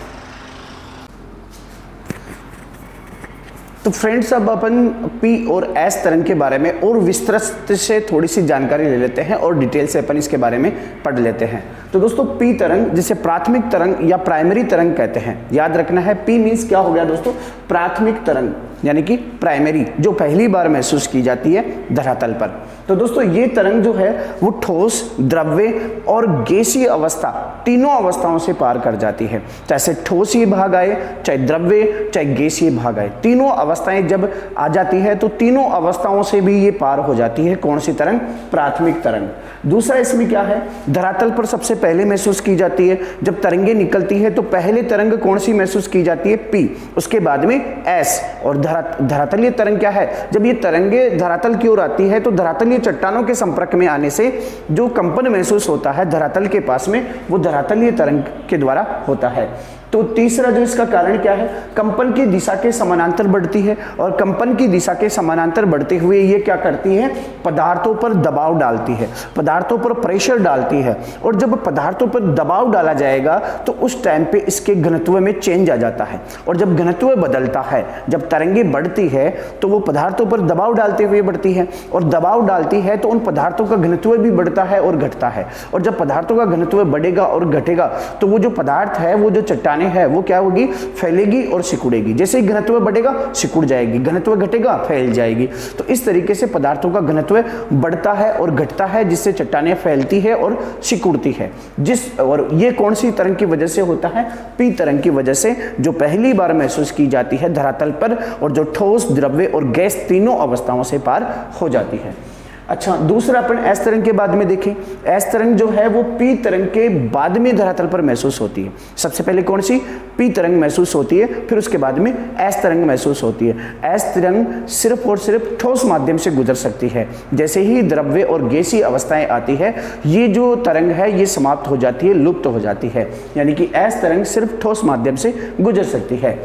तो फ्रेंड्स, अब अपन पी और एस तरंग के बारे में और विस्तृत से थोड़ी सी जानकारी ले लेते हैं और डिटेल से अपन इसके बारे में पढ़ लेते हैं। तो दोस्तों, पी तरंग जिसे प्राथमिक तरंग या प्राइमरी तरंग कहते हैं, याद रखना है। पी मीन्स क्या हो गया दोस्तों? प्राथमिक तरंग, यानी कि प्राइमरी, जो पहली बार महसूस की जाती है धरातल पर। तो दोस्तों, ये तरंग जो है वो ठोस, द्रव्य और गैसीय अवस्था, तीनों अवस्थाओं से पार कर जाती है। चाहे ठोसीय भाग आए, चाहे द्रव्य, चाहे गैसीय भाग आए, तीनों अवस्थाएं जब आ जाती है तो तीनों अवस्थाओं से भी ये पार हो जाती है। कौन सी तरंग? प्राथमिक तरंग। दूसरा इसमें क्या है? धरातल पर सबसे पहले महसूस की जाती है। जब तरंगे निकलती है तो पहले तरंग कौन सी महसूस की जाती है? पी, उसके बाद में एस। और धरातलीय तरंग क्या है? जब ये तरंगे धरातल की ओर आती है तो धरातलीय चट्टानों के संपर्क में आने से जो कंपन महसूस होता है धरातल के पास में, वो धरातलीय तरंग के द्वारा होता है। तो तीसरा जो इसका कारण क्या है? कंपन की दिशा के समानांतर बढ़ती है, और कंपन की दिशा के समानांतर बढ़ते हुए ये क्या करती है? पदार्थों पर दबाव डालती है, पदार्थों पर प्रेशर डालती है। और जब पदार्थों पर दबाव डाला जाएगा तो उस टाइम पे इसके घनत्व में चेंज आ जाता है, और जब घनत्व बदलता है, जब तरंगे बढ़ती है तो वो पदार्थों पर दबाव डालते हुए बढ़ती है, और दबाव डालती है तो उन पदार्थों का घनत्व भी बढ़ता है और घटता है। और जब पदार्थों का घनत्व बढ़ेगा और घटेगा तो वो जो पदार्थ है, वो जो चट्टानें है, वो क्या होगी? फैलेगी और सिकुड़ेगी। जैसे ही घनत्व बढ़ेगा सिकुड़ जाएगी, घनत्व घटेगा फैल जाएगी। तो इस तरीके से पदार्थों का घनत्व बढ़ता है और घटता है, जिससे चट्टानें फैलती है और सिकुड़ती है। और ये कौन सी तरंग की वजह से होता है? पी तरंग की वजह से, जो पहली बार महसूस की जाती है धरातल पर, और जो ठोस, द्रव्य और गैस तीनों अवस्थाओं से पार हो जाती है। अच्छा, दूसरा अपन एस तरंग के बाद में देखें। एस तरंग जो है वो पी तरंग के बाद में धरातल पर महसूस होती है। सबसे पहले कौन सी? पी तरंग महसूस होती है, फिर उसके बाद में एस तरंग महसूस होती है। एस तरंग सिर्फ और सिर्फ ठोस माध्यम से गुजर सकती है। जैसे ही द्रव्य और गैसीय अवस्थाएं आती है, ये जो तरंग है ये समाप्त हो जाती है, लुप्त हो जाती है। यानी कि एस तरंग सिर्फ ठोस माध्यम से गुजर सकती है।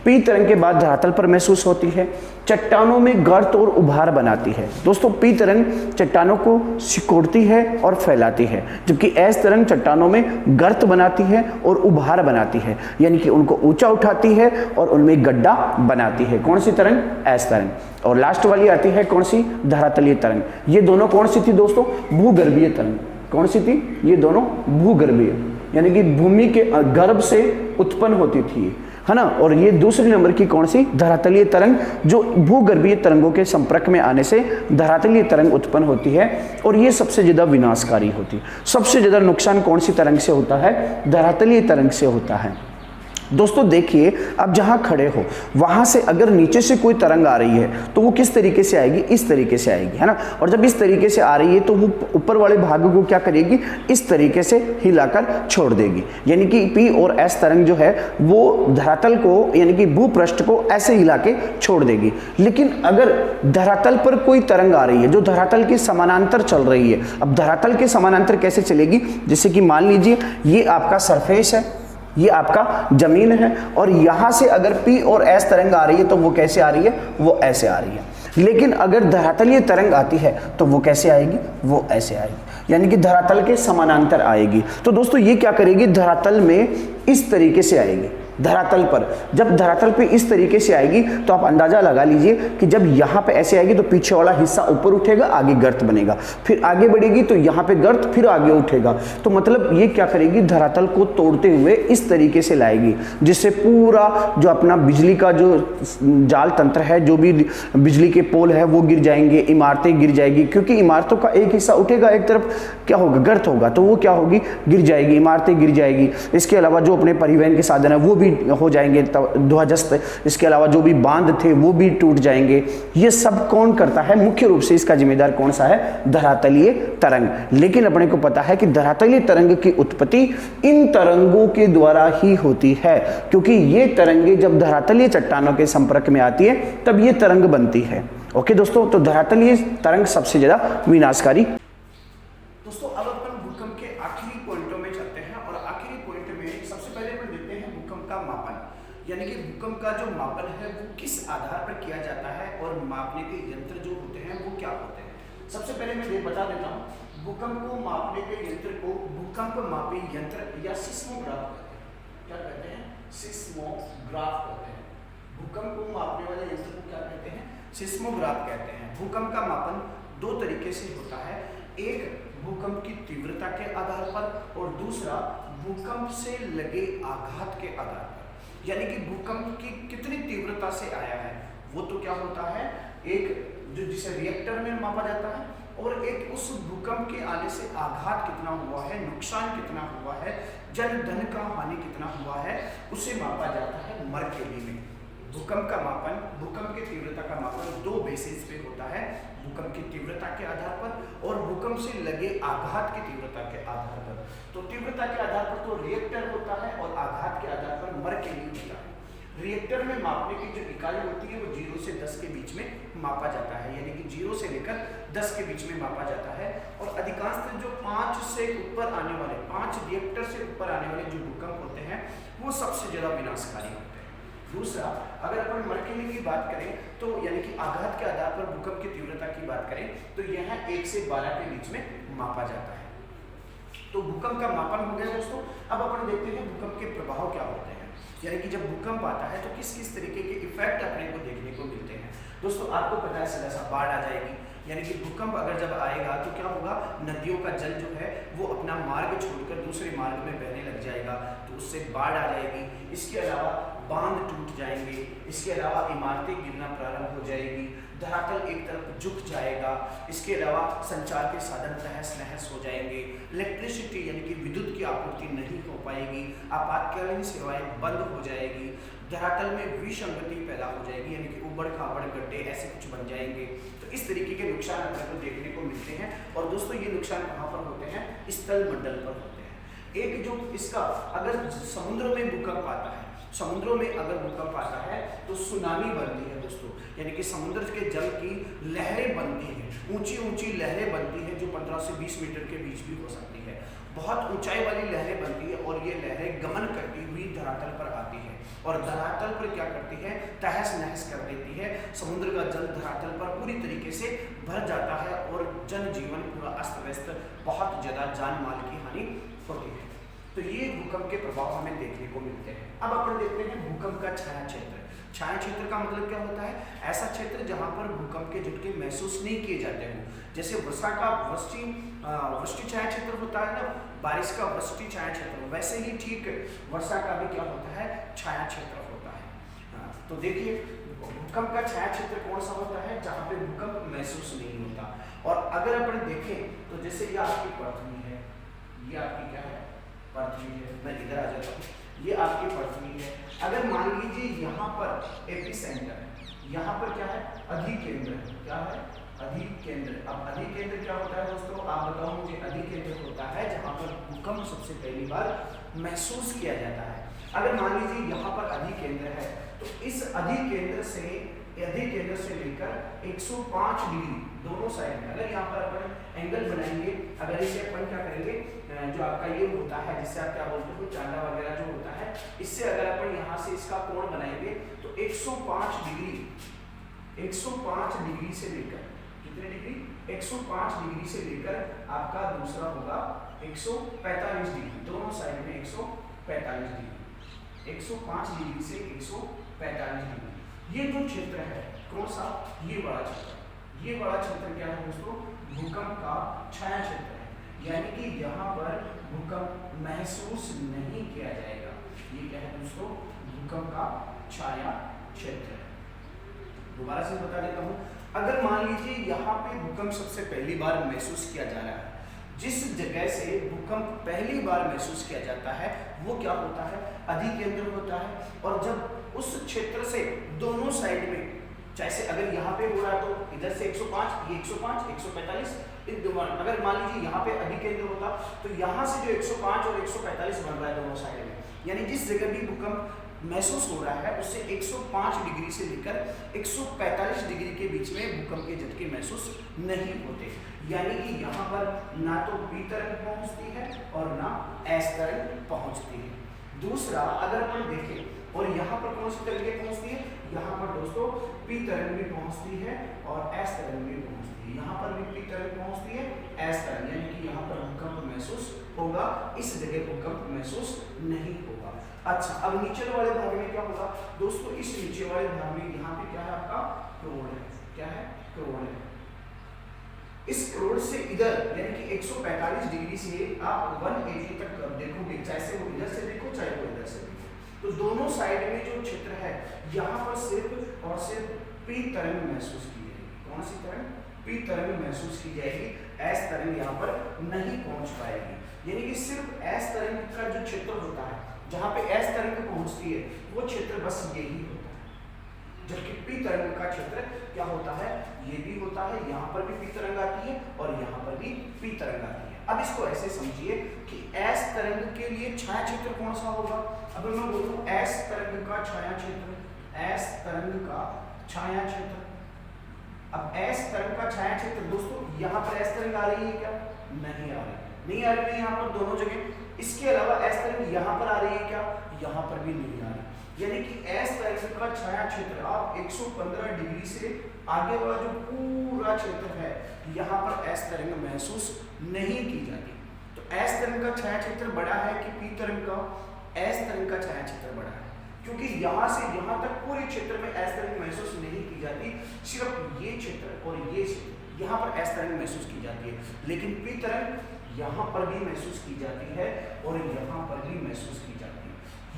पी तरंग के बाद धरातल पर महसूस होती है, चट्टानों में गर्त और उभार बनाती है। दोस्तों, पी तरंग चट्टानों को सिकोड़ती है और फैलाती है, जबकि एस तरंग चट्टानों में गर्त बनाती है और उभार बनाती है, यानी कि उनको ऊंचा उठाती है और उनमें गड्ढा बनाती है। कौन सी तरंग? एस तरंग। और लास्ट वाली आती है कौन सी? धरातलीय तरंग। ये दोनों कौन सी थी दोस्तों? भूगर्भीय तरंग। कौन सी थी? ये दोनों भूगर्भीय, यानी कि भूमि के गर्भ से उत्पन्न होती थी, है ना। और ये दूसरी नंबर की कौन सी? धरातलीय तरंग, जो भूगर्भीय तरंगों के संपर्क में आने से धरातलीय तरंग उत्पन्न होती है, और ये सबसे ज्यादा विनाशकारी होती है। सबसे ज्यादा नुकसान कौन सी तरंग से होता है? धरातलीय तरंग से होता है। दोस्तों देखिए, अब जहां खड़े हो वहां से अगर नीचे से कोई तरंग आ रही है तो वो किस तरीके से आएगी? इस तरीके से आएगी, है ना। और जब इस तरीके से आ रही है तो वो ऊपर वाले भाग को क्या करेगी? इस तरीके से हिलाकर छोड़ देगी। यानी कि पी और एस तरंग जो है वो धरातल को, यानी कि भूपृष्ठ को ऐसे हिला के छोड़ देगी। लेकिन अगर धरातल पर कोई तरंग आ रही है जो धरातल के समानांतर चल रही है, अब धरातल के समानांतर कैसे चलेगी? जैसे कि मान लीजिए ये आपका सरफेस है, ये आपका जमीन है, और यहां से अगर पी और एस तरंग आ रही है तो वो कैसे आ रही है? वो ऐसे आ रही है। लेकिन अगर धरातलीय तरंग आती है तो वो कैसे आएगी? वो ऐसे आएगी, यानी कि धरातल के समानांतर आएगी। तो दोस्तों ये क्या करेगी? धरातल में इस तरीके से आएगी, धरातल पर। जब धरातल पे इस तरीके से आएगी तो आप अंदाजा लगा लीजिए कि जब यहाँ पे ऐसे आएगी तो पीछे वाला हिस्सा ऊपर उठेगा, आगे गर्त बनेगा, फिर आगे बढ़ेगी तो यहाँ पे गर्त, फिर आगे उठेगा। तो मतलब ये क्या करेगी, धरातल को तोड़ते हुए इस तरीके से लाएगी, जिससे पूरा जो अपना बिजली का जो जाल तंत्र है, जो भी बिजली के पोल है वो गिर जाएंगे, इमारतें गिर जाएगी, क्योंकि इमारतों का एक हिस्सा उठेगा, एक तरफ क्या होगा, गर्त होगा, तो वो क्या होगी, गिर जाएगी, इमारतें गिर जाएगी। इसके अलावा जो अपने परिवहन के साधन है वो भी हो जाएंगे ध्वस्त। इसके अलावा जो भी बांध थे वो भी टूट जाएंगे। ये सब कौन करता है, मुख्य रूप से इसका जिम्मेदार कौन सा है, धरातलीय तरंग। लेकिन अपने को पता है कि धरातलीय तरंग की उत्पत्ति इन तरंगों के द्वारा ही होती है, क्योंकि ये तरंगे जब धरातलीय चट्टानों के संपर्क में आती है तब ये तरंग बनती है। ओके दोस्तों, तो धरातलीय तरंग सबसे ज्यादा विनाशकारी। दोस्तों अब अपन भूकंप के आखिरी पॉइंटों में चलते हैं, और आखिरी पॉइंट में सबसे पहले अपन देखते हैं भूकंप का मापन, यानी कि भूकंप का जो मापन है वो किस आधार पर किया जाता है और मापने के यंत्र जो होते हैं वो क्या होते हैं। सबसे पहले मैं ये बता देता हूँ, भूकंप को मापने के यंत्र को भूकंप मापी यंत्र या सिस्मोग्राफ कहते हैं। क्या कहते हैं, सिस्मोग्राफ कहते हैं। भूकंप को मापने वाले यंत्र को क्या कहते हैं, सिस्मोग्राफ कहते हैं। भूकंप का मापन दो तरीके से होता है, एक भूकंप की तीव्रता के आधार पर और दूसरा भूकंप से लगे आघात के आधार पर। यानी कि भूकंप की कितनी तीव्रता से आया है वो तो क्या होता है, एक जो जिसे रिएक्टर में मापा जाता है, और एक उस भूकंप के आने से आघात कितना हुआ है, नुकसान कितना हुआ है, जन धन का हानि कितना हुआ है, उसे मापा जाता है मरकरी में। भूकंप का मापन, भूकंप की तीव्रता का मापन दो बेसिस पे होता है, भूकंप की तीव्रता के आधार पर और भूकंप से लगे आघात की तीव्रता के आधार पर। तो तीव्रता के आधार पर तो रिएक्टर होता है और आघात के आधार पर मरकरी होता है। रिएक्टर में मापने की जो इकाई होती है वो 0 से 10 के बीच में मापा जाता है, यानी कि 0 से लेकर 10 के बीच में मापा जाता है। और अधिकांशतः जो 5 से ऊपर आने वाले, 5 रिएक्टर से ऊपर आने वाले जो भूकंप होते हैं वो सबसे ज्यादा विनाशकारी होते हैं। दूसरा, अगर अपन मरकरी की बात करें तो यानी कि आघात के आधार पर भूकंप की तीव्रता की बात करें तो यह 1 से 12 के बीच में मापा जाता है। तो भूकंप का मापन हो गया दोस्तों। अब अपन देखते हैं भूकंप के प्रभाव क्या होते हैं, यानी कि जब भूकंप आता है तो किस किस तरीके के इफेक्ट अपने को देखने को मिलते हैं। दोस्तों आपको पता है सीधा सा बाढ़ आ जाएगी, यानी कि भूकंप अगर जब आएगा तो क्या होगा, नदियों का जल जो है वो अपना मार्ग छोड़कर दूसरे मार्ग में बहने लग जाएगा, तो उससे बाढ़ आ जाएगी। इसके अलावा बांध टूट जाएंगे, इसके अलावा इमारतें गिरना प्रारंभ हो जाएगी, धरातल एक तरफ झुक जाएगा, इसके अलावा संचार के साधन तहस नहस हो जाएंगे, इलेक्ट्रिसिटी यानी कि विद्युत की आपूर्ति नहीं हो पाएगी, आपातकालीन सेवाएं बंद हो जाएगी, धरातल में विसंगति पैदा हो जाएगी, यानी कि उबड़ खाबड़ गड्ढे ऐसे कुछ बन जाएंगे। तो इस तरीके के नुकसान अपने को देखने को मिलते हैं। और दोस्तों ये नुकसान कहाँ पर होते हैं, स्थल मंडल पर होते हैं। एक जो इसका अगर समुद्र में भूकंप आता है, समुद्रों में अगर भूकंप आता है तो सुनामी बनती है दोस्तों, यानी कि समुद्र के जल की लहरें बनती हैं, ऊंची ऊंची लहरें बनती हैं जो 15 से 20 मीटर के बीच भी हो सकती है। बहुत ऊंचाई वाली लहरें बनती है और ये लहरें गमन करती हुई धरातल पर आती है और धरातल पर क्या करती है, तहस नहस कर देती है। समुद्र का जल धरातल पर पूरी तरीके से भर जाता है और जनजीवन पूरा अस्त व्यस्त, बहुत ज्यादा जान माल की हानि होती है। तो ये भूकंप के प्रभाव हमें देखने को मिलते हैं। अब अपन देखते हैं भूकंप का छाया क्षेत्र। छाया क्षेत्र का मतलब क्या होता है, ऐसा क्षेत्र जहां पर भूकंप के झटके महसूस नहीं किए जाते हो। जैसे वर्षा का वृष्टि छाया क्षेत्र होता है ना, बारिश का वृष्टि छाया क्षेत्र, वैसे ही ठीक वर्षा का भी क्या होता है, छाया क्षेत्र होता है। तो देखिए भूकंप का छाया क्षेत्र कौन सा होता है, जहाँ पे भूकंप महसूस नहीं होता। और अगर अपन देखें तो जैसे ये आपकी पृथ्वी है, ये आपकी क्या है, पृथ्वी है। मैं इधर आ जाता हूँ, ये आपकी पृथ्वी है। अगर मान लीजिए यहाँ पर एपिसेंटर है, यहाँ पर क्या है, अधिकेंद्र है। क्या है, अधिकेंद्र। अब अधिकेंद्र क्या होता है दोस्तों, आप बताओ मुझे। अधिकेंद्र होता है जहाँ पर भूकंप सबसे पहली बार महसूस किया जाता है। अगर मान लीजिए यहाँ पर अधिकेंद्र है तो इस अधिकेंद्र से लेकर 105 डिग्री दोनों साइड में, अगर यहाँ पर अपन एंगल बनाएंगे, अगर इसे अपन क्या करेंगे, जो आपका ये होता है जिससे आप क्या बोलते हो, चांदा वगैरह जो होता है, इससे अगर अपन यहाँ से इसका कोण बनाएंगे तो 105 डिग्री से लेकर कितने डिग्री, 105 डिग्री से लेकर आपका दूसरा होगा 145 डिग्री, दोनों साइड में 145 डिग्री। 105 डिग्री से 145 डिग्री। ये जो क्षेत्र है कौन सा, ये बड़ा क्षेत्र, ये बड़ा क्षेत्र क्या है दोस्तों, भूकंप का छाया क्षेत्र है, यानी कि यहाँ पर भूकंप महसूस नहीं किया जाएगा। ये क्या है दोस्तों, भूकंप का छाया क्षेत्र है। दोबारा से बता देता हूँ, अगर मान लीजिए यहाँ पे भूकंप सबसे पहली बार महसूस किया जा रहा है, जिस जगह से भूकंप पहली बार महसूस किया जाता है वो क्या होता है, अधिकेंद्र होता है। और जब उस क्षेत्र से दोनों साइड में, जैसे अगर यहाँ पे हो रहा है तो इधर से 105, ये 105, 145, इन दोनों, अगर मान लीजिए यहाँ पे अधिकेंद्र होता तो यहाँ से जो 105 और 145 बन रहा है दोनों साइड में, यानी जिस जगह भी भूकंप महसूस हो रहा है उससे 105 डिग्री से लेकर 145 डिग्री के बीच में भूकंप के झटके महसूस नहीं होते, यानी कि यहाँ पर ना तो पी तरंग पहुँचती है और ना एस तरंग पहुँचती है। दूसरा अगर अपन देखें, और यहाँ पर कौन सी तरंगें पहुँचती है, यहाँ पर दोस्तों पी तरंग भी पहुँचती है और एस तरंग भी पहुँचती है। यहाँ पर भी पी तरंग पहुँचती है, एस तरंग, यानी कि यहाँ पर भूकंप महसूस होगा, इस जगह भूकंप महसूस नहीं होगा। अच्छा, अब नीचे वाले भाग में क्या होगा दोस्तों, इस नीचे वाले भाग में यहाँ पे क्या है, आपका क्रोड है, क्या है, क्रोड है। इस क्रोड से इधर यानी कि 145 डिग्री से आप 180 तक देखोगे, चाहे वो इधर से देखो चाहे वो इधर से देखो, तो दोनों साइड में जो क्षेत्र है यहाँ पर सिर्फ और सिर्फ पी तरंग महसूस की जाएगी। कौन सी तरंग, पी तरंग महसूस की जाएगी, एस तरंग यहाँ पर नहीं पहुंच पाएगी, यानी कि सिर्फ एस तरंग का जो क्षेत्र होता है, जहाँ पे एस तरंग पहुंचती है वो क्षेत्र बस यही होता है, जबकि पी तरंग का क्षेत्र क्या होता है, ये भी होता है, यहाँ पर भी पी तरंग आती है और यहाँ पर भी पी तरंग आती है। अब इसको ऐसे समझिए कि एस तरंग के लिए छाया क्षेत्र कौन सा होगा, अब मैं बोलूं एस तरंग का छाया क्षेत्र, एस तरंग का छाया क्षेत्र। अब एस तरंग का छाया क्षेत्र दोस्तों, यहाँ पर एस तरंग आ रही है क्या, नहीं आ रही, नहीं आ रही है यहाँ पर दोनों जगह। इसके अलावा एस तरंग यहाँ पर आ रही है क्या, यहाँ पर भी नहीं आ रही, यानी कि एस तरंग का छाया क्षेत्र आप 115 डिग्री से आगे वाला जो पूरा क्षेत्र है यहाँ पर एस तरंग महसूस नहीं की जाती। तो एस तरंग का छाया क्षेत्र बड़ा है कि पी तरंग का, एस तरंग का छाया क्षेत्र बड़ा है, क्योंकि यहाँ से यहाँ तक पूरे क्षेत्र में एस तरंग महसूस नहीं की जाती, सिर्फ ये क्षेत्र और ये क्षेत्र यहाँ पर एस तरंग महसूस की जाती है, लेकिन पी तरंग यहाँ पर भी महसूस की जाती है और यहाँ पर भी महसूस की जाती है।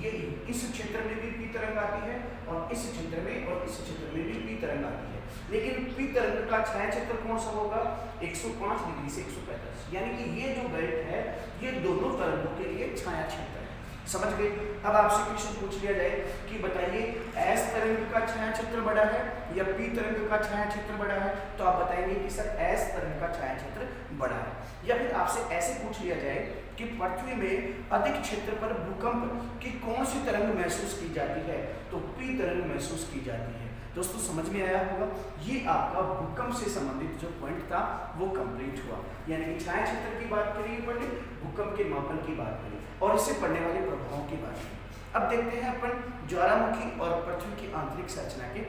ये इस क्षेत्र में भी पी तरंग आती है और इस क्षेत्र में और इस क्षेत्र में भी पी तरंग आती है, लेकिन पी तरंग का छाया क्षेत्र कौन सा होगा, 105 डिग्री से 145, यानी कि ये जो बेल्ट है ये दोनों तरंगों के लिए छाया क्षेत्र है। समझ गए। अब आपसे क्वेश्चन पूछ लिया जाए कि बताइए एस तरंग का छाया क्षेत्र बड़ा है या पी तरंग का छाया क्षेत्र बड़ा है, तो आप बताएंगे कि सर एस तरंग का छाया क्षेत्र बड़ा है। या फिर आपसे ऐसे पूछ लिया जाए कि पृथ्वी में अधिक क्षेत्र पर भूकंप की कौन सी तरंग महसूस की जाती है, तो पी तरंग महसूस की जाती है। दोस्तों समझ में आया होगा, ये आपका भूकंप से संबंधित जो पॉइंट था वो कंप्लीट हुआ, यानी कि छाया क्षेत्र की बात करी पढ़े, भूकंप के मापन की बात करी और इससे पड़ने वाले प्रभावों की बात करी। अब देखते हैं अपन ज्वालामुखी और पृथ्वी की आंतरिक संरचना के।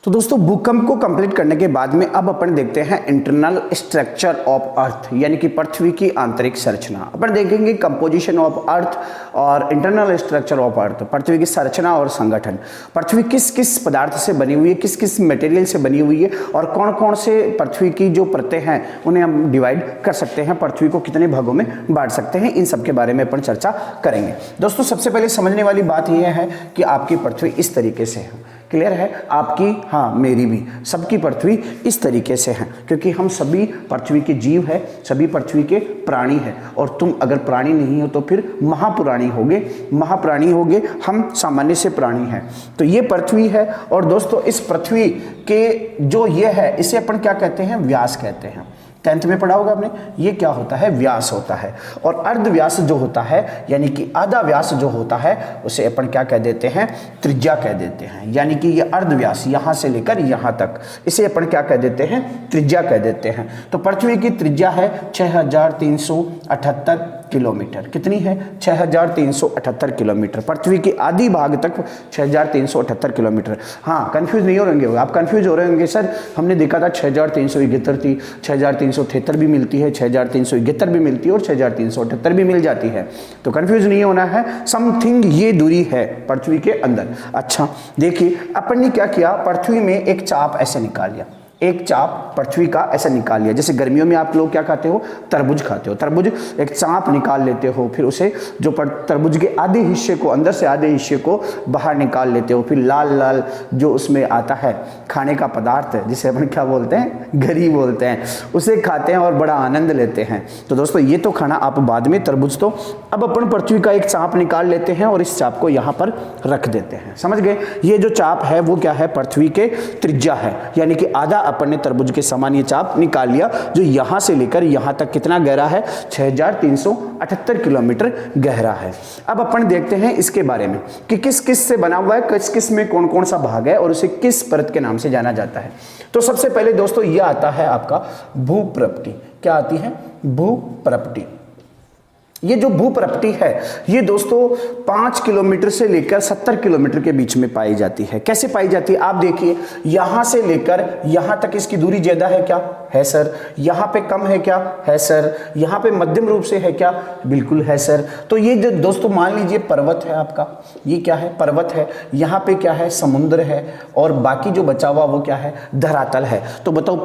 तो दोस्तों भूकंप को कंप्लीट करने के बाद में अब अपन देखते हैं इंटरनल स्ट्रक्चर ऑफ अर्थ, यानी कि पृथ्वी की आंतरिक संरचना। अपन देखेंगे कंपोजिशन ऑफ अर्थ और इंटरनल स्ट्रक्चर ऑफ अर्थ, पृथ्वी की संरचना और संगठन। पृथ्वी किस किस पदार्थ से बनी हुई है, किस किस मटेरियल से बनी हुई है और कौन कौन से पृथ्वी की जो परतें हैं उन्हें हम डिवाइड कर सकते हैं, पृथ्वी को कितने भागों में बांट सकते हैं, इन सब के बारे में अपन चर्चा करेंगे। दोस्तों सबसे पहले समझने वाली बात यह है कि आपकी पृथ्वी इस तरीके से है, क्लियर है आपकी, हाँ मेरी भी, सबकी पृथ्वी इस तरीके से है, क्योंकि हम सभी पृथ्वी के जीव है, सभी पृथ्वी के प्राणी है। और तुम अगर प्राणी नहीं हो तो फिर महापुराणी होगे, महाप्राणी होगे, हम सामान्य से प्राणी हैं। तो ये पृथ्वी है और दोस्तों इस पृथ्वी के जो ये है इसे अपन क्या कहते हैं, व्यास कहते हैं। 10th में पढ़ा होगा आपने, ये क्या होता है, व्यास होता है। और अर्ध व्यास जो होता है यानी कि आधा व्यास जो होता है उसे अपन क्या कह देते हैं, त्रिज्या कह देते हैं। यानी कि ये अर्ध व्यास यहाँ से लेकर यहाँ तक, इसे अपन क्या कह देते हैं, त्रिज्या कह देते हैं। तो पृथ्वी की त्रिज्या है 6378 किलोमीटर। कितनी है? 6378 किलोमीटर। पृथ्वी की आधी भाग तक 6378 किलोमीटर। हाँ, कंफ्यूज नहीं हो रहे होंगे आप, कंफ्यूज हो रहे होंगे सर हमने देखा था 6371 थी, 6373 भी मिलती है, 6371 भी मिलती है और 6378 भी मिल जाती है। तो कंफ्यूज नहीं होना है, समथिंग ये दूरी है पृथ्वी के अंदर। अच्छा देखिए, अपन ने क्या किया, पृथ्वी में एक चाप ऐसे निकाल लिया, एक चाप पृथ्वी का ऐसा निकाल लिया। जैसे गर्मियों में आप लोग क्या खाते हो? तरबूज खाते हो। तरबूज एक चाप निकाल लेते हो, फिर उसे जो तरबूज के आधे हिस्से को, अंदर से आधे हिस्से को बाहर निकाल लेते हो, फिर लाल लाल जो उसमें आता है खाने का पदार्थ है, जिसे अपन क्या बोलते हैं? गरी बोलते हैं, उसे खाते हैं और बड़ा आनंद लेते हैं। तो दोस्तों ये तो खाना आप बाद में, तरबूज तो। अब अपन पृथ्वी का एक चाप निकाल लेते हैं और इस चाप को यहाँ पर रख देते हैं। समझ गए? ये जो चाप है वो क्या है? पृथ्वी के त्रिज्या है, यानी कि आधा अपन ने तरबूज के समान ये चाप निकाल लिया, जो यहां से लेकर यहां तक कितना गहरा है? 6378 किलोमीटर गहरा है। अब अपन देखते हैं इसके बारे में कि किस किस से बना हुआ है, किस किस में कौन कौन सा भाग है और उसे किस परत के नाम से जाना जाता है। तो सबसे पहले दोस्तों ये आता है आपका भूप्रपटी। क्या आती है? भूप्रपटी। ये जो भूप्रपटी है ये दोस्तों 5 किलोमीटर से लेकर 70 किलोमीटर के बीच में पाई जाती है। कैसे पाई जाती है? आप देखिए, यहां से लेकर यहां तक इसकी दूरी ज्यादा है क्या? है सर। यहां पे कम है क्या? है सर। यहां पे मध्यम रूप से है क्या? बिल्कुल है सर। तो ये जो दोस्तों मान लीजिए पर्वत है आपका, ये क्या है? पर्वत है। यहां पे क्या है? समुद्र है। और बाकी जो बचा हुआ वो क्या है? धरातल है। तो बताओ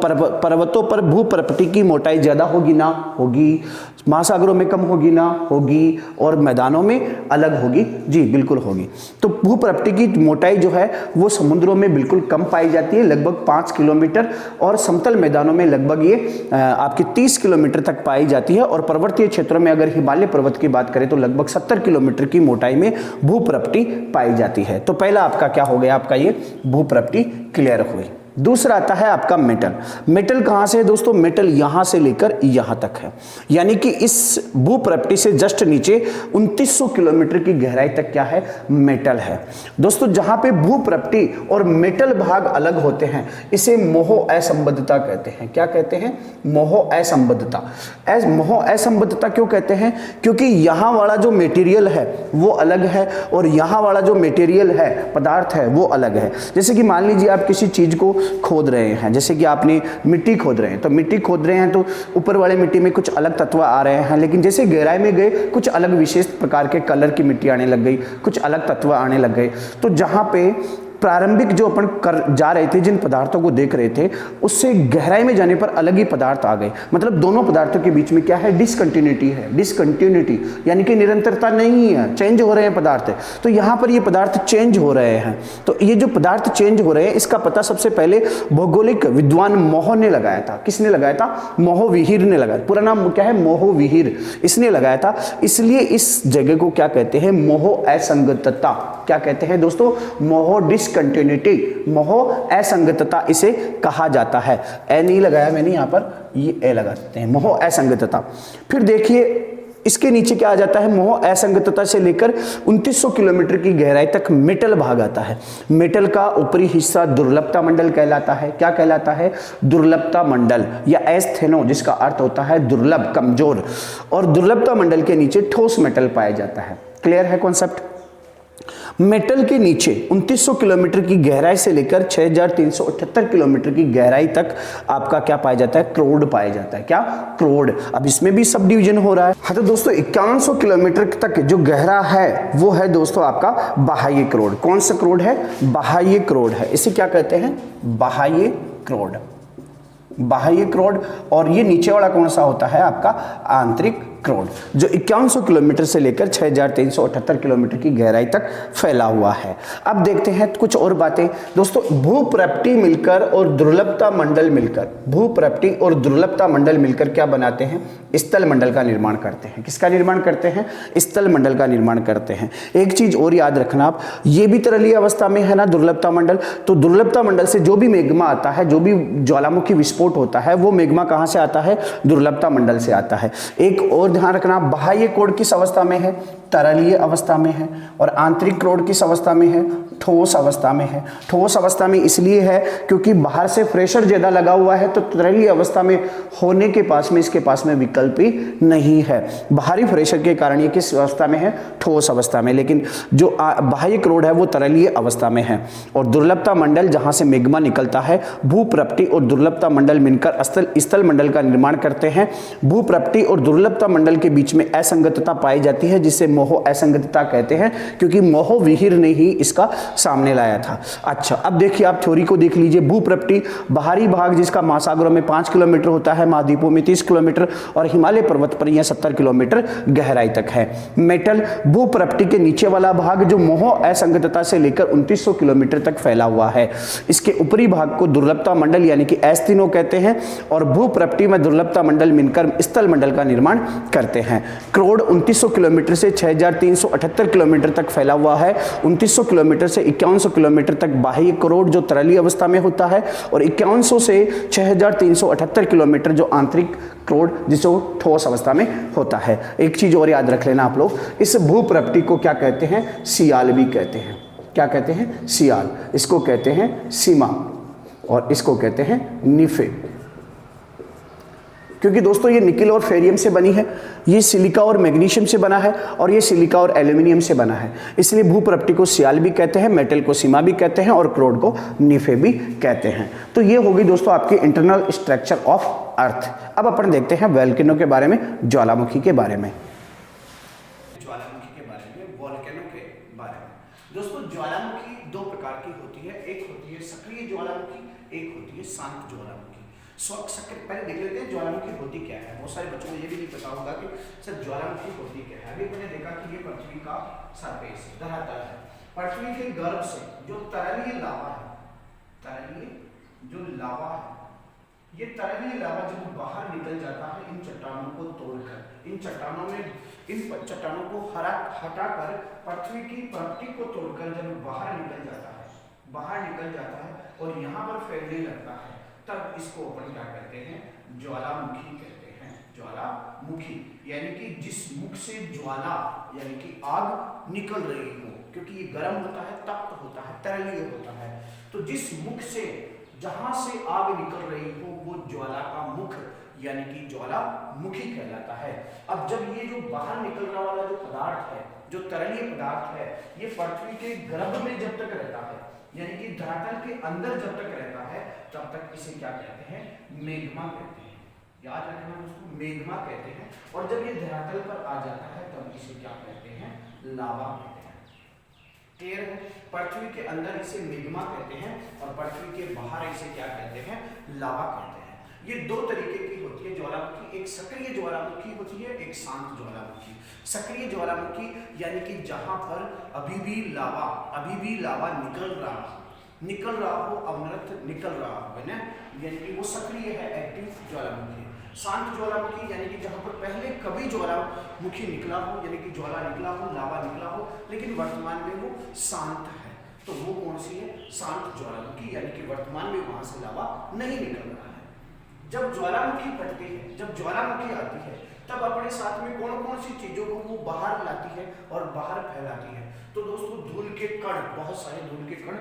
पर्वतों पर भूप्रपटी की मोटाई ज्यादा होगी ना? होगी। महासागरों में कम होगी ना? होगी। और मैदानों में अलग होगी? जी बिल्कुल होगी। तो भूप्रपटी की मोटाई जो है वो समुद्रों में बिल्कुल कम पाई जाती है, लगभग 5 किलोमीटर, और समतल मैदानों में लगभग ये आपकी 30 किलोमीटर तक पाई जाती है। और पर्वतीय क्षेत्रों में अगर हिमालय पर्वत की बात करें तो लगभग 70 किलोमीटर की मोटाई में भूप्रपटी पाई जाती है। तो पहला आपका क्या हो गया? आपका ये भूप्रपटी क्लियर हुई। दूसरा आता है आपका मेटल। मेटल कहां से है दोस्तों? मेटल यहां से लेकर यहां तक है, यानी कि इस भूप्रपटी से जस्ट नीचे 2900 किलोमीटर की गहराई तक क्या है? मेटल है। दोस्तों जहां पे भूप्रपटी और मेटल भाग अलग होते हैं इसे मोह असंबद्धता कहते हैं। क्या कहते हैं? मोह असंबद्धता। मोह असंबद्धता क्यों कहते हैं? क्योंकि यहां वाला जो मटेरियल है वो अलग है और यहां वाला जो मटेरियल है, पदार्थ है, वो अलग है। जैसे कि मान लीजिए आप किसी चीज को खोद रहे हैं, जैसे कि आपने मिट्टी खोद रहे हैं, तो मिट्टी खोद रहे हैं तो ऊपर वाले मिट्टी में कुछ अलग तत्व आ रहे हैं, लेकिन जैसे गहराई में गए कुछ अलग विशेष प्रकार के कलर की मिट्टी आने लग गई, कुछ अलग तत्व आने लग गए। तो जहां पे प्रारंभिक जो अपन कर जा रहे थे, जिन पदार्थों को देख रहे थे, उससे गहराई में जाने पर अलग ही पदार्थ आ गए। मतलब दोनों पदार्थों के बीच में क्या है? डिसकंटिन्यूटी है। डिसकंटिन्यूटी यानी कि निरंतरता नहीं है, चेंज हो रहे हैं पदार्थ। तो यहाँ पर ये पदार्थ चेंज हो रहे हैं। तो ये जो पदार्थ चेंज हो रहे हैं इसका पता सबसे पहले भौगोलिक विद्वान मोह ने लगाया था। किसने लगाया था? मोहविहीर ने लगाया। पूरा नाम क्या है? मोहविहीर, इसने लगाया था। इसलिए इस जगह को क्या कहते हैं? मोह असंगतता। क्या कहते हैं दोस्तों? मोह डिसकंटिन्यूटी, मोह असंगतता इसे कहा जाता है। ए नहीं लगाया मैंने यहाँ पर, ये ए लगा देते हैं, मोह असंगतता। फिर देखिए इसके नीचे क्या आ जाता है? मोह असंगतता से लेकर 2900 किलोमीटर की गहराई तक मेटल भाग आता है। मेटल का ऊपरी हिस्सा दुर्लभता मंडल कहलाता है। क्या कहलाता है? दुर्लभता मंडल या एस्थेनो, जिसका अर्थ होता है दुर्लभ, कमजोर। और दुर्लभता मंडल के नीचे ठोस मेटल पाया जाता है। क्लियर है कॉन्सेप्ट? मेटल के नीचे 2900 किलोमीटर की गहराई से लेकर 6378 किलोमीटर की गहराई तक आपका क्या पाया जाता है? क्रोड पाया जाता है। क्या? क्रोड। अब इसमें भी सब डिवीजन हो रहा है। हाँ तो दोस्तों 5100 किलोमीटर तक जो गहरा है वो है दोस्तों आपका बाह्य क्रोड। कौन सा क्रोड है? बाह्य क्रोड है। इसे क्या कहते हैं? बाह्य क्रोड। बाह्य क्रोड। और ये नीचे वाला कौन सा होता है? आपका आंतरिक क्रोड, जो 5100 किलोमीटर से लेकर 6378 किलोमीटर की गहराई तक फैला हुआ है। अब देखते हैं कुछ और बातें। दोस्तों भूप्रपटी मिलकर और दुर्लभता मंडल मिलकर, भूप्रपटी और दुर्लभता मंडल मिलकर क्या बनाते हैं? स्थल मंडल का निर्माण करते हैं। किसका निर्माण करते हैं? स्थल मंडल का निर्माण करते हैं। एक चीज और याद रखना आप, ये भी तरलीय अवस्था में है ना दुर्लभता मंडल। तो दुर्लभता मंडल से जो भी मैग्मा आता है, जो भी ज्वालामुखी विस्फोट होता है, वो मैग्मा कहां से आता है? दुर्लभता मंडल से आता है। एक और ध्यान रखना, बाह्य क्रोड किस अवस्था में है? तरलीय अवस्था में है, और आंतरिक क्रोड किस अवस्था में है? ठोस अवस्था में है। ठोस अवस्था में इसलिए है क्योंकि बाहर से प्रेशर ज्यादा लगा हुआ है, तो तरलीय अवस्था में होने के पास में इसके पास में विकल्प ही नहीं है। बाहरी प्रेशर के कारण ये किस अवस्था में है? ठोस अवस्था में। लेकिन जो बाह्य क्रोड है वो तरलीय अवस्था में है। और दुर्लभता मंडल जहां से मैग्मा निकलता है, भूप्रपटी और दुर्लभता मंडल मिलकर स्थल मंडल का निर्माण करते हैं। भूप्रपटी और दुर्लभता मंडल के बीच में असंगतता पाई जाती है, जिसे मोह असंगतता कहते हैं, क्योंकि मोह विहीर ने ही इसका सामने लाया था। अच्छा, अब देखिए आप थ्योरी को देख लीजिए। भूप्रपटी बाहरी भाग जिसका महासागरों में 5 किलोमीटर होता है, महाद्वीपों में 30 किलोमीटर और हिमालय पर्वत पर यह 70 किलोमीटर गहराई तक है। मेटल भूप्रपटी के नीचे वाला भाग जो मोह असंगतता से लेकर 2900 किलोमीटर तक फैला हुआ है। इसके ऊपरी भाग को दुर्लभता मंडल यानी कि एस्तिनो कहते हैं, और भूप्रपटी में दुर्लभता मंडल मिलकर स्थल मंडल का निर्माण करते हैं। क्रोड 2900 किलोमीटर से 6378 किलोमीटर तक फैला हुआ है। 2900 किलोमीटर से 5100 किलोमीटर तक बाह्य क्रोड जो तरलीय अवस्था में होता है, और 5100 से 6378 किलोमीटर जो आंतरिक क्रोड जिसको ठोस अवस्था में होता है। एक चीज और याद रख लेना आप लोग, इस भूप्रपटी को क्या कहते हैं? सियाल भी कहते हैं। क्या कहते हैं? सियाल। इसको कहते हैं सीमा, और इसको कहते हैं निफे। क्योंकि दोस्तों ये निकेल और फेरियम से बनी है, ये सिलिका और मैग्नीशियम से बना है, और ये सिलिका और एल्यूमिनियम से बना है। इसलिए भूप्रपटी को सियाल भी कहते हैं, मेटल को सीमा भी कहते हैं, और क्रोड को निफे भी कहते हैं। तो ये होगी दोस्तों आपकी इंटरनल स्ट्रक्चर ऑफ अर्थ। अब अपन देखते हैं वोल्केनो के बारे में, ज्वालामुखी के बारे में। ज्वालामुखी के बारे में, वोल्केनो के बारे में। दोस्तों ज्वालामुखी दो प्रकार की होती है, एक होती है सक्रिय ज्वालामुखी, एक होती है शांत ज्वालामुखी। पहले देख लेते हैं ज्वालामुखी होती क्या है। बहुत सारे बच्चों को ये भी नहीं पता होगा कि सर ज्वालामुखी होती क्या है। अभी मैंने देखा कि ये पृथ्वी का सरफेस धरातल है। पृथ्वी के गर्भ से जो तरलीय लावा है, तरलीय जो लावा है, ये तरलीय लावा जब बाहर निकल जाता है इन चट्टानों को तोड़कर, इन चट्टानों को हटाकर पृथ्वी की प्रपटी को तोड़कर जब बाहर निकल जाता है और यहाँ पर फैलने लगता है, तब इसको अपन क्या कहते हैं? ज्वालामुखी कहते हैं। ज्वालामुखी यानी कि जिस मुख से ज्वाला यानी कि आग निकल रही हो, क्योंकि ये गर्म होता है, तप्त होता है, तरलीय होता है, तो जिस मुख से जहां से आग निकल रही हो वो ज्वाला का मुख यानी कि ज्वालामुखी कहलाता है। अब जब ये जो बाहर निकलने वाला जो पदार्थ है, जो तरलीय पदार्थ है, ये पृथ्वी के गर्भ में जब तक रहता है, यानी कि धरातल के अंदर जब तक रहता है, तब तक इसे क्या कहते हैं? मैग्मा कहते हैं। याद रखना दोस्तों, मैग्मा कहते हैं। और जब ये धरातल पर आ जाता है तब इसे क्या कहते हैं? लावा कहते हैं। क्लियर है? पृथ्वी के अंदर इसे मैग्मा कहते हैं और पृथ्वी के बाहर इसे क्या कहते हैं? लावा कहते हैं। ये दो तरीके की होती है ज्वालामुखी, एक सक्रिय ज्वालामुखी होती है, एक शांत ज्वालामुखी। सक्रिय ज्वालामुखी यानी कि जहां पर अभी भी लावा निकल रहा हो, अवनत निकल रहा हो, है ना, यानी कि वो सक्रिय है, एक्टिव ज्वालामुखी। शांत ज्वालामुखी यानी कि जहां पर पहले कभी ज्वालामुखी निकला हो, यानी कि ज्वाला निकला हो, लावा निकला हो, लेकिन वर्तमान में वो शांत है, तो वो कौन सी है? शांत ज्वालामुखी, यानी कि वर्तमान में वहां से लावा नहीं निकल रहा है। जब ज्वालामुखी फटती है, जब ज्वालामुखी आती है, तब अपने साथ में कौन कौन सी चीजों को वो बाहर लाती है और बाहर फैलाती है। तो दोस्तों धूल के कण, बहुत सारे धूल के कण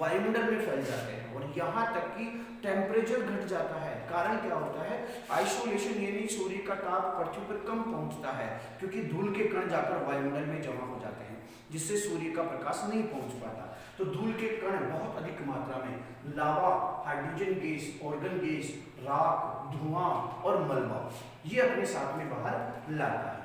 वायुमंडल में फैल जाते हैं और यहाँ तक कि टेम्परेचर घट जाता है। कारण क्या होता है? आइसोलेशन, यानी सूर्य का ताप पृथ्वी पर कम पहुंचता है, क्योंकि धूल के कण जाकर वायुमंडल में जमा हो जाते हैं, जिससे सूर्य का प्रकाश नहीं पहुंच पाता। तो धूल के कण बहुत अधिक मात्रा में लावा, हाइड्रोजन गैस, ऑर्गन गैस, राख, धुआं और मलबा ये अपने साथ में बाहर लाता है।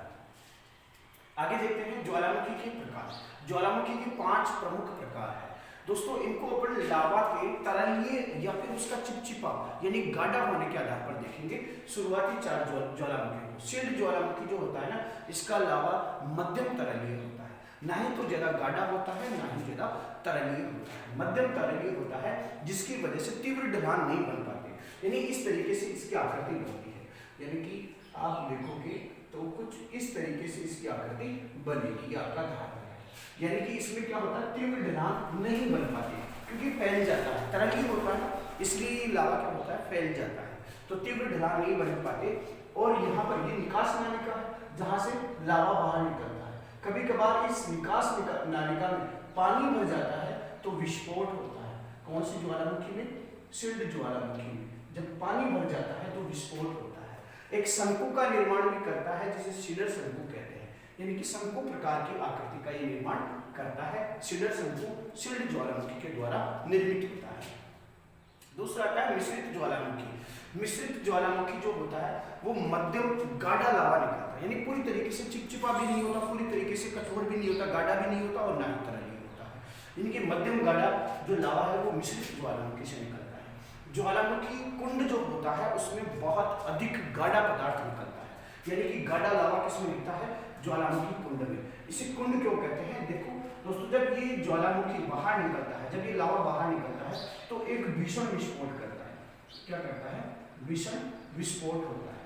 आगे देखते हैं ज्वालामुखी के प्रकार। ज्वालामुखी के 5 प्रमुख प्रकार है दोस्तों। इनको अपन लावा के तरलीय या फिर उसका चिपचिपा यानी गाढ़ा होने के आधार पर देखेंगे। शुरुआती 4 ज्वालामुखी को, शील्ड ज्वालामुखी जो होता है ना, इसका लावा मध्यम तरलीय होता है, ना ही तो ज्यादा गाढ़ा होता है, ना ही ज्यादा तरलीय होता है, मध्यम तरलीय होता है, जिसकी वजह से तीव्र ढलान नहीं बन पाते, यानी इस तरीके से इसकी आकृति बनती है। यानी कि आप देखोगे तो कुछ इस तरीके से इसकी आकृति बनेगी, आपका धातु है, यानी कि इसमें क्या होता है? तीव्र ढलान नहीं बन पाती, क्योंकि फैल जाता है, तरलीय होता है, इसलिए लावा क्या होता है? फैल जाता है, तो तीव्र ढलान नहीं बन पाते। और यहाँ पर ये निकास नालिका है, जहाँ से लावा बाहर निकलता है, कभी कभार इस निकास नालिका में पानी भर जाता है तो विस्फोट होता है। कौन सी ज्वालामुखी में? शील्ड ज्वालामुखी में जब पानी भर जाता है तो विस्फोट होता है। एक शंकु का निर्माण भी करता है जिसे शीलर शंकु कहते हैं, यानी कि शंकु प्रकार की आकृति का ये निर्माण करता है। शीलर शंकु शील्ड ज्वालामुखी के द्वारा निर्मित होता है। दूसरा आता है मिश्रित ज्वालामुखी। मिश्रित ज्वालामुखी जो होता है वो मध्यम गाढ़ा लावा निकलता है, यानी पूरी तरीके से चिपचिपा भी नहीं होता, पूरी तरीके से कठोर भी नहीं होता, गाढ़ा भी नहीं होता और ना ही तरल नहीं होता है, यानी कि मध्यम गाढ़ा जो लावा है वो मिश्रित ज्वालामुखी से निकलता है। ज्वालामुखी कुंड जो होता है उसमें बहुत अधिक गाढ़ा पदार्थ निकलता है, यानी कि गाढ़ा लावा किसमें निकलता है? ज्वालामुखी कुंड में। इसे कुंड क्यों कहते हैं? देखो दोस्तों, जब ये ज्वालामुखी बाहर निकलता है, जब ये लावा बाहर निकलता है तो एक भीषण विस्फोट करता है। क्या करता है? भीषण विस्फोट होता है।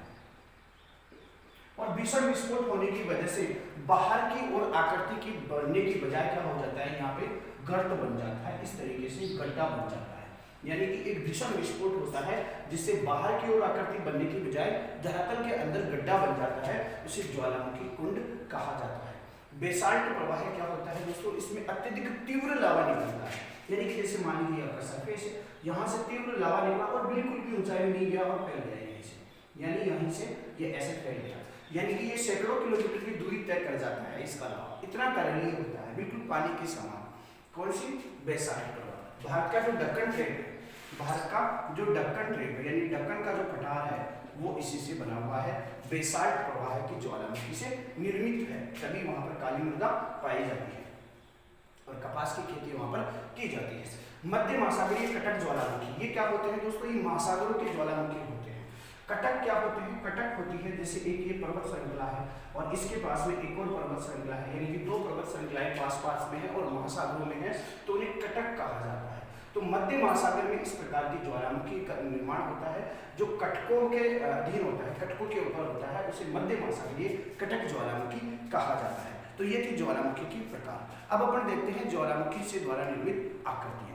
और भीषण विस्फोट होने की वजह से बाहर की ओर आकृति की बढ़ने की बजाय क्या हो जाता है? यहाँ पे गर्त बन जाता है, इस तरीके से गड्ढा बन जाता है, यानी कि एक भीषण विस्फोट होता है जिससे बाहर की ओर आकृति बनने की बजाय धरातल के अंदर गड्ढा बन जाता है, उसे ज्वालामुखी कुंड कहा जाता है। बेसाल्ट प्रवाह क्या होता है दोस्तों? इसमें अत्यधिक तीव्र लावा निकलता है, यानी कि जैसे मान लीजिए आपका सरफेस है, यहाँ से तीव्र लावा निकला और बिल्कुल भी ऊंचाई में नहीं गया और फैल गया यहीं से, यानी यहीं से ये ऐसे फैल गया, यानी कि ये सैकड़ों किलोमीटर की दूरी तय कर जाता है इसका लावा, इतना तरलीय होता है, बिल्कुल पानी के समान। कौन सी? बेसाल्ट प्रवाह। भारत का जो दक्कन ट्रेप है, भारत का जो दक्कन ट्रेप है, यानी दक्कन का जो पठार है वो इसी से बना हुआ है, बेसाल्ट प्रवाह की ज्वालामुखी से निर्मित है, तभी वहां पर काली मृदा पाई जाती है और कपास की खेती वहां पर की जाती है। मध्य महासागरीय कटक ज्वालामुखी, ये क्या होते हैं दोस्तों? ये महासागरों के ज्वालामुखी होते हैं। कटक क्या होते हैं? कटक होती है जैसे एक ये पर्वत श्रृंखला है और इसके पास में एक और पर्वत श्रृंखला है, यानी कि दो पर्वत श्रृंखलाएं पास पास में है और महासागरों में है, तो उन्हें कटक कहा जाता है। तो मध्य महासागर में इस प्रकार की ज्वालामुखी का निर्माण होता है जो कटकों के अधीन होता है, कटकों के ऊपर होता है, उसे मध्य महासागरीय कटक ज्वालामुखी कहा जाता है। तो ये थी ज्वालामुखी की प्रकार। अब अपन देखते हैं ज्वालामुखी से द्वारा निर्मित आकृतियां।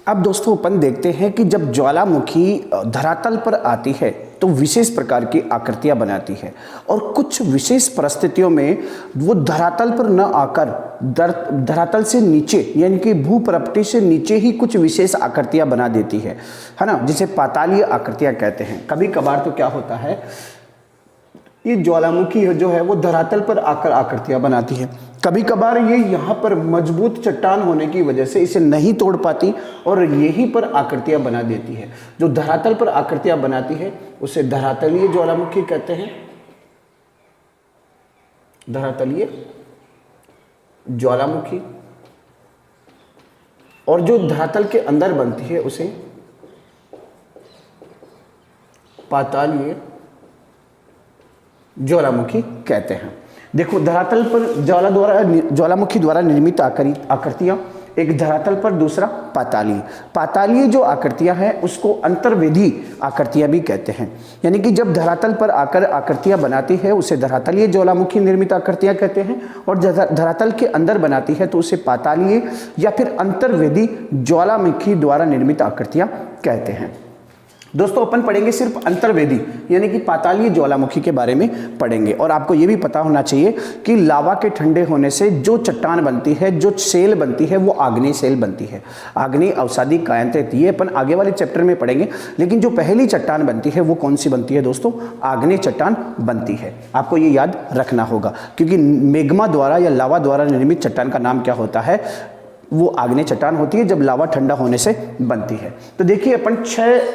अब दोस्तों अपन देखते हैं कि जब ज्वालामुखी धरातल पर आती है तो विशेष प्रकार की आकृतियां बनाती है और कुछ विशेष परिस्थितियों में वो धरातल पर न आकर धरातल से नीचे यानी कि भूपृष्ठ से नीचे ही कुछ विशेष आकृतियां बना देती है ना, जिसे पातालीय आकृतियां कहते हैं। कभी कभार तो क्या होता है, ये ज्वालामुखी जो है वो धरातल पर आकर आकृतियां बनाती है, कभी कभार ये यहाँ पर मजबूत चट्टान होने की वजह से इसे नहीं तोड़ पाती और यहीं पर आकृतियां बना देती है। जो धरातल पर आकृतियां बनाती है उसे धरातलीय ज्वालामुखी कहते हैं, धरातलीय ज्वालामुखी। और जो धरातल के अंदर बनती है उसे पातालीय ज्वालामुखी कहते हैं। देखो, धरातल पर ज्वालामुखी द्वारा निर्मित आकृतियां, एक धरातल पर, दूसरा पातालीय। पातालीय जो आकृतियां हैं उसको अंतर्वेदी आकृतियां भी कहते हैं, यानी कि जब धरातल पर आकर आकृतियां बनाती है उसे धरातलीय ज्वालामुखी निर्मित आकृतियां कहते हैं, और धरातल के अंदर बनाती है तो उसे पातालीय या फिर अंतर्वेदी ज्वालामुखी द्वारा निर्मित आकृतियां कहते हैं। दोस्तों अपन पढ़ेंगे सिर्फ अंतर्वेदी यानी कि पातालीय ज्वालामुखी के बारे में पढ़ेंगे। और आपको यह भी पता होना चाहिए कि लावा के ठंडे होने से जो चट्टान बनती है, जो सेल बनती है, वो आग्नेय सेल बनती है। आग्नेय अवसादी कायांतित, ये अपन आगे वाले चैप्टर में पढ़ेंगे। लेकिन जो पहली चट्टान बनती है वो कौन सी बनती है दोस्तों? आग्नेय चट्टान बनती है। आपको ये याद रखना होगा क्योंकि मेग्मा द्वारा या लावा द्वारा निर्मित चट्टान का नाम क्या होता है? वो आग्नेय चट्टान होती है जब लावा ठंडा होने से बनती है। तो देखिए अपन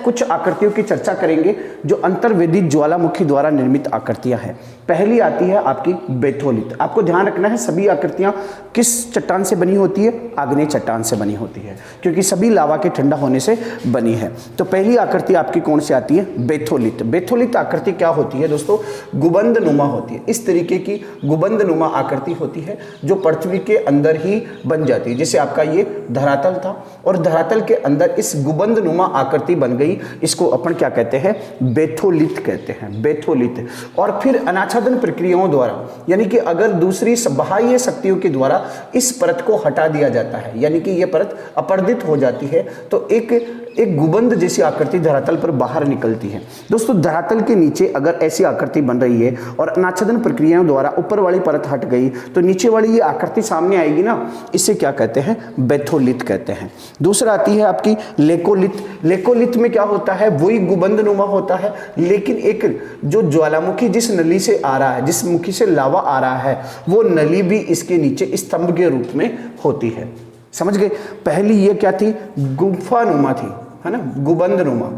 कुछ आकृतियों की चर्चा करेंगे जो अंतर्वेदी ज्वालामुखी द्वारा निर्मित आकृतियां हैं। पहली आती है आपकी बेथोलित। आपको ध्यान रखना है सभी आकृतियां किस चट्टान से बनी होती है? आग्नेय चट्टान से बनी होती है क्योंकि सभी लावा के ठंडा होने से बनी है। तो पहली आकृति आपकी कौन सी आती है? बेथोलित। बेथोलित आकृति क्या होती है दोस्तों? गुबंद नुमा होती है। इस तरीके की गुबंद नुमा आकृति होती है जो पृथ्वी के अंदर ही बन जाती है। जैसे आपका ये धरातल था और धरातल के अंदर इस गुबंद नुमा आकृति बन गई, इसको अपन क्या कहते हैं? बेथोलित कहते हैं, बेथोलित। और फिर अनाच्छादन प्रक्रियाओं द्वारा, यानी कि अगर दूसरी बाह्य शक्तियों के द्वारा इस परत को हटा दिया जाता है, यानी कि यह परत अपर्दित हो जाती है, तो एक एक गुबंद जैसी आकृति धरातल पर बाहर निकलती है। दोस्तों धरातल के नीचे अगर ऐसी आकृति बन रही है और अनाच्छादन प्रक्रियाओं द्वारा ऊपर वाली परत हट गई तो नीचे वाली ये आकृति सामने आएगी ना, इसे क्या कहते हैं, बेथोलिथ कहते हैं। दूसरा आती है आपकी लेकोलिथ। लेकोलिथ में क्या होता है, वही गुबंद नुमा होता है, लेकिन एक जो ज्वालामुखी जिस नली से आ रहा है, जिस मुखी से लावा आ रहा है, वो नली भी इसके नीचे स्तंभ के रूप में होती है। समझ गए। पहली ये क्या थी, गुफा नुमा थी, है ना, गुबंद नुमा,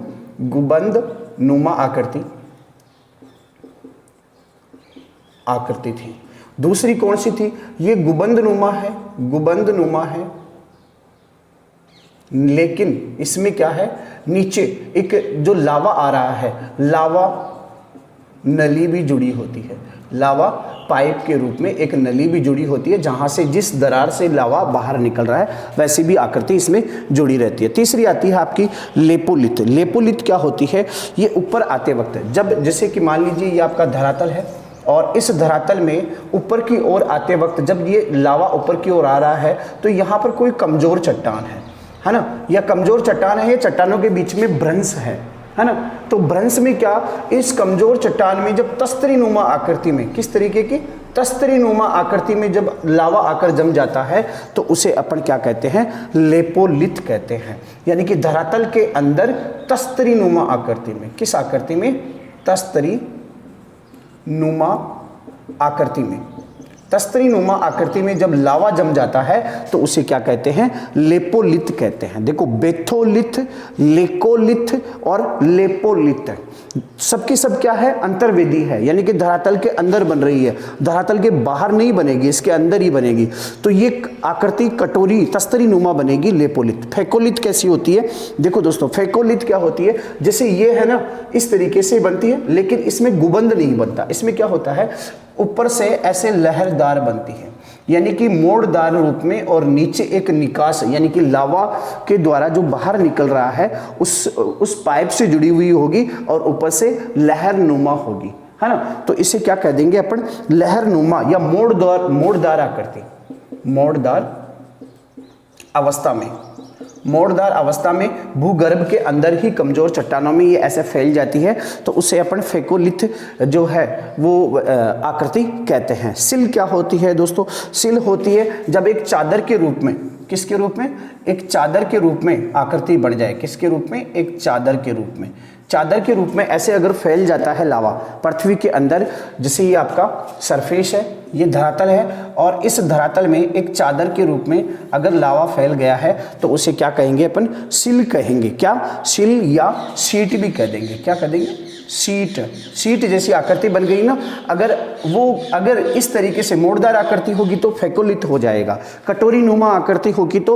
गुबंद नुमा आकृति थी। दूसरी कौन सी थी, ये गुबंद नुमा है, गुबंद नुमा है, लेकिन इसमें क्या है, नीचे एक जो लावा आ रहा है, लावा नली भी जुड़ी होती है, लावा पाइप के रूप में एक नली भी जुड़ी होती है, जहां से जिस दरार से लावा बाहर निकल रहा है वैसी भी आकृति इसमें जुड़ी रहती है। तीसरी आती है आपकी लेपोलिथ। लेपोलिथ क्या होती है, ये ऊपर आते वक्त जब, जैसे कि मान लीजिए ये आपका धरातल है और इस धरातल में ऊपर की ओर आते वक्त जब ये लावा ऊपर की ओर आ रहा है तो यहाँ पर कोई कमजोर चट्टान है ना, यह कमजोर चट्टान है, ये चट्टानों के बीच में भ्रंश है ना। तो भ्रंश में क्या, इस कमजोर चट्टान में जब तस्तरी नुमा आकृति में, किस तरीके की, तस्तरी नुमा आकृति में जब लावा आकर जम जाता है तो उसे अपन क्या कहते हैं, लेपोलिथ कहते हैं। यानी कि धरातल के अंदर तस्तरी नुमा आकृति में, किस आकृति में, तस्तरी नुमा आकृति में, तस्तरी नुमा आकृति में जब लावा जम जाता है तो उसे क्या कहते हैं, लेपोलिथ कहते हैं। देखो बेथोलिथ, लेकोलिथ और लेपोलिथ सबकी सब क्या है, अंतर्वेदी है, यानी कि धरातल के अंदर बन रही है, धरातल के बाहर नहीं बनेगी, इसके अंदर ही बनेगी। तो ये आकृति कटोरी तस्तरी नुमा बनेगी लेपोलिथ। फेकोलिथ कैसी होती है, देखो दोस्तों फेकोलिथ क्या होती है, जैसे ये है ना, इस तरीके से बनती है, लेकिन इसमें गुबंद नहीं बनता। इसमें क्या होता है, ऊपर से ऐसे लहरदार बनती है, यानी कि मोड़दार रूप में, और नीचे एक निकास यानी कि लावा के द्वारा जो बाहर निकल रहा है उस पाइप से जुड़ी हुई होगी और ऊपर से लहर नुमा होगी, है ना। तो इसे क्या कह देंगे अपन, लहर नुमा या मोड़दार आकृति, मोड़दार अवस्था में, मोड़दार अवस्था में भूगर्भ के अंदर ही कमजोर चट्टानों में ये ऐसे फैल जाती है, तो उसे अपन फेकोलिथ जो है वो आकृति कहते हैं। सिल क्या होती है दोस्तों, सिल होती है जब एक चादर के रूप में, किसके रूप में, एक चादर के रूप में आकृति बढ़ जाए, किसके रूप में, एक चादर के रूप में, चादर के रूप में ऐसे अगर फैल जाता है लावा पृथ्वी के अंदर, जैसे ये आपका सरफेस है, ये धरातल है, और इस धरातल में एक चादर के रूप में अगर लावा फैल गया है तो उसे क्या कहेंगे अपन, सिल कहेंगे। क्या, सिल या सीट भी कह देंगे, क्या कह देंगे, सीट। सीट जैसी आकृति बन गई ना, अगर इस तरीके से मोड़दार आकृति होगी तो फेकोलिथ हो जाएगा, कटोरी नुमा आकृति होगी तो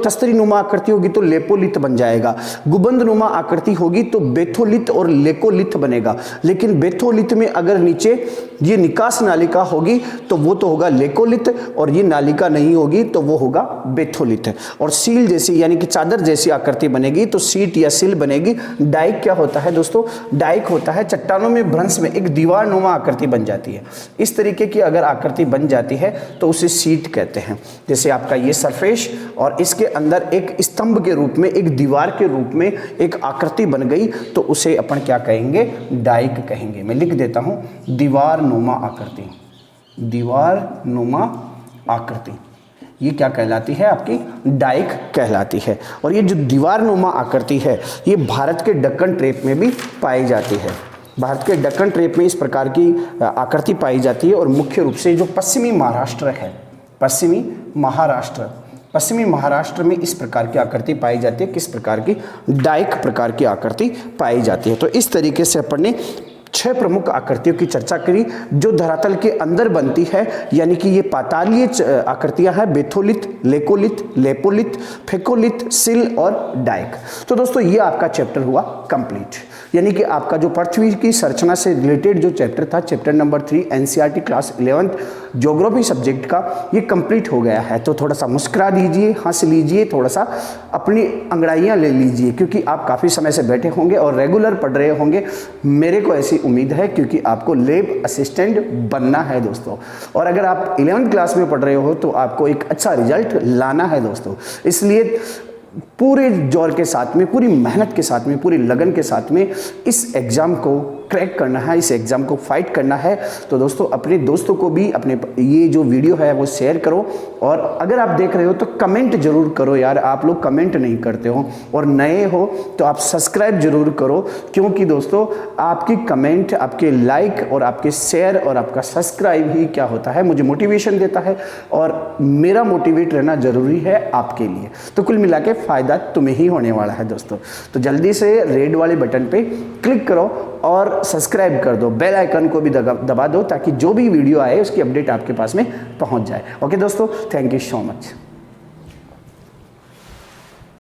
तस्तरी नुमा आकृति होगी तो लेपोलिथ बन जाएगा, गुबंद नुमा आकृति होगी तो बेथोलिथ और लेकोलिथ बनेगा। लेकिन बेथोलिथ में अगर नीचे ये निकास नालिका होगी तो वो तो होगा लेकोलिथ, और ये नालिका नहीं होगी तो वो होगा बेथोलिथ। और सील जैसी यानी कि चादर जैसी आकृति बनेगी तो सीट या सिल बनेगी। डाइक क्या होता है दोस्तों, डाइक होता है चट्टानों में भ्रंश में एक दीवार नुमा आकृति बन जाती है। इस तरीके की अगर आकृति बन जाती है तो उसे सीट कहते हैं। जैसे आपका ये सरफेस और इसके अंदर एक स्तंभ के रूप में, एक दीवार के रूप में एक आकृति बन गई तो उसे अपन क्या कहेंगे, डाइक कहेंगे। मैं लिख देता हूं, दीवार नुमा आकृति, दीवार नुमा आकृति ये क्या कहलाती है, आपकी डाइक कहलाती है। और ये जो दीवार नुमा आकृति है ये भारत के दक्कन ट्रेप में भी पाई जाती है। भारत के दक्कन ट्रेप में इस प्रकार की आकृति पाई जाती है, और मुख्य रूप से जो पश्चिमी महाराष्ट्र है, पश्चिमी महाराष्ट्र में इस प्रकार की आकृति पाई जाती है। किस प्रकार की, डाइक प्रकार की आकृति पाई जाती है। तो इस तरीके से अपन ने 6 प्रमुख आकृतियों की चर्चा करी जो धरातल के अंदर बनती है, यानी कि ये पातालीय आकृतियां हैं, बेथोलिथ, लेकोलिथ, लेपोलिथ, फेकोलिथ, सिल और डाइक। तो दोस्तों ये आपका चैप्टर हुआ कंप्लीट, यानी कि आपका जो पृथ्वी की संरचना से रिलेटेड जो चैप्टर था, chapter number 3 NCERT class 11 geography subject का, ये कंप्लीट हो गया है। तो थोड़ा सा मुस्कुरा दीजिए, हंस लीजिए, थोड़ा सा अपनी अंगड़ाइयाँ ले लीजिए, क्योंकि आप काफ़ी समय से बैठे होंगे और रेगुलर पढ़ रहे होंगे, मेरे को ऐसी उम्मीद है, क्योंकि आपको लैब असिस्टेंट बनना है दोस्तों। और अगर आप 11th क्लास में पढ़ रहे हो तो आपको एक अच्छा रिजल्ट लाना है दोस्तों। इसलिए पूरे जोर के साथ में, पूरी मेहनत के साथ में, पूरी लगन के साथ में इस एग्ज़ाम को क्रैक करना है, इस एग्ज़ाम को फाइट करना है। तो दोस्तों अपने दोस्तों को भी अपने ये जो वीडियो है वो शेयर करो, और अगर आप देख रहे हो तो कमेंट जरूर करो यार, आप लोग कमेंट नहीं करते हो, और नए हो तो आप सब्सक्राइब जरूर करो, क्योंकि दोस्तों आपकी कमेंट, आपके लाइक और आपके शेयर और आपका सब्सक्राइब ही क्या होता है, मुझे मोटिवेशन देता है, और मेरा मोटिवेट रहना ज़रूरी है आपके लिए। तो कुल मिला के फ़ायदा तुम्हें ही होने वाला है दोस्तों। तो जल्दी से रेड वाले बटन पे क्लिक करो और सब्सक्राइब कर दो, बेल आइकन को भी दबा दो, ताकि जो भी वीडियो आए उसकी अपडेट आपके पास में पहुंच जाए। ओके दोस्तों, थैंक यू सो मच।